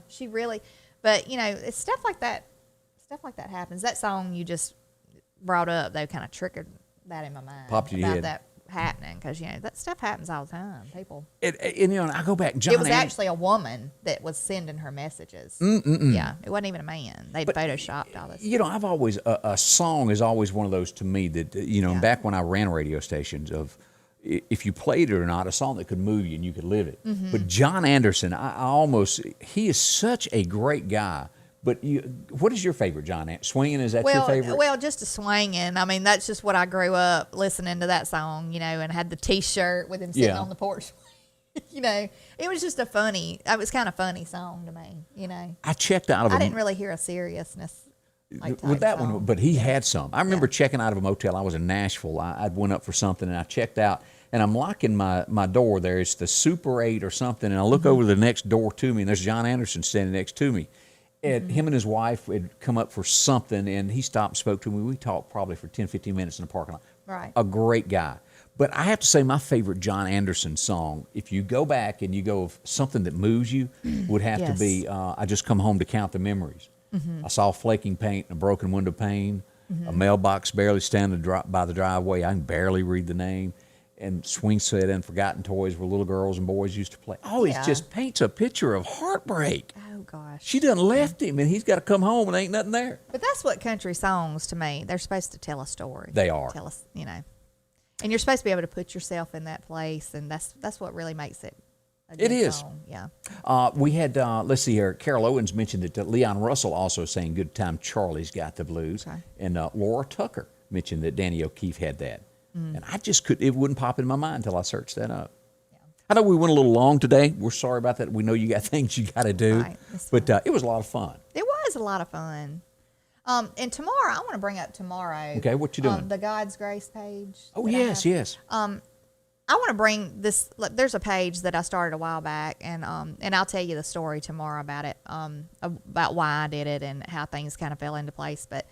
She really, but it's stuff like that. Stuff like that happens. That song you just brought up though kind of triggered that in my mind. Popped in your about head. that happening, because that stuff happens all the time. People. And I go back. John It was actually a woman that was sending her messages. Yeah, it wasn't even a man. They'd photoshopped all this. I've always a song is always one of those to me that and back when I ran radio stations, of if you played it or not, a song that could move you and you could live it. But John Anderson, he is such a great guy. But what is your favorite John Anderson? Swinging, is that your favorite? Well, just a swinging. I mean, that's just what I grew up listening to that song, and had the T-shirt with him sitting on the porch. It was just it was kind of funny song to me, I checked out of I didn't really hear a seriousness with that song. one, but he had some. I remember checking out of a motel. I was in Nashville. I went up for something, and I checked out, and I'm locking my door there. It's the Super 8 or something, and I look over the next door to me, and there's John Anderson standing next to me. And him and his wife had come up for something, and he stopped and spoke to me. We talked probably for 10, 15 minutes in the parking lot. Right. A great guy. But I have to say my favorite John Anderson song, if you go back and you go of something that moves you, would have to be I Just Come Home to Count the Memories. I saw flaking paint and a broken window pane, a mailbox barely standing by the driveway. I can barely read the name. And swing set and forgotten toys where little girls and boys used to play. Oh, it just paints a picture of heartbreak. Oh, gosh. She done left him, and he's got to come home, and there ain't nothing there. But that's what country songs, to me, they're supposed to tell a story. They are. Tell us, and you're supposed to be able to put yourself in that place, and that's what really makes it a good is. song. Yeah. We had, let's see here, Carol Owens mentioned that Leon Russell also sang Good Time Charlie's Got the Blues. Okay. And Laura Tucker mentioned that Danny O'Keefe had that. And I just it wouldn't pop in my mind until I searched that up. Yeah. I know we went a little long today. We're sorry about that. We know you got things you got to do. Right. But it was a lot of fun. It was a lot of fun. And tomorrow, I want to bring up tomorrow. Okay, what you doing? The God's Grace page. Oh, that I yes, have. yes. I want to bring this. There's a page that I started a while back, and I'll tell you the story tomorrow about it, about why I did it and how things kind of fell into place. But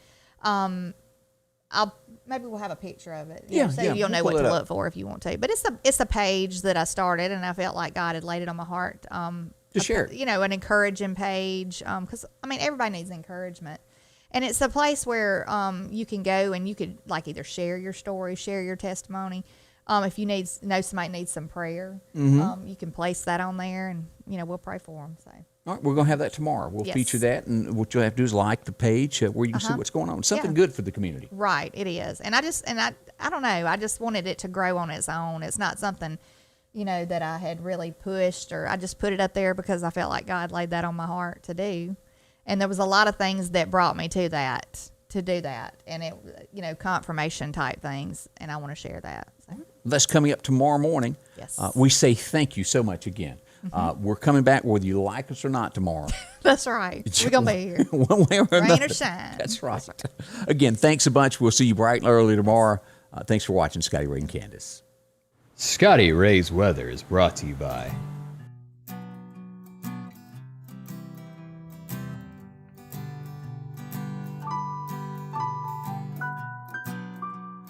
maybe we'll have a picture of it. So you'll know what to look for if you want to. But it's a page that I started, and I felt like God had laid it on my heart to share. An encouraging page, because everybody needs encouragement. And it's a place where you can go and you could like either share your story, share your testimony. If you know somebody needs some prayer, you can place that on there, and we'll pray for them. So. All right, we're going to have that tomorrow. We'll feature that, and what you'll have to do is like the page where you can see what's going on. Something good for the community. Right, it is. And I don't know. I just wanted it to grow on its own. It's not something, that I had really pushed, or I just put it up there because I felt like God laid that on my heart to do. And there was a lot of things that brought me to do that, and it, confirmation type things, and I want to share that. So. That's coming up tomorrow morning. Yes. We say thank you so much again. We're coming back whether you like us or not tomorrow. That's right. We're going to be here. One way or another. Rain or shine. That's right. Again, thanks a bunch. We'll see you bright and early tomorrow. Thanks for watching Scotty, Ray, and Candace. Scotty Ray's Weather is brought to you by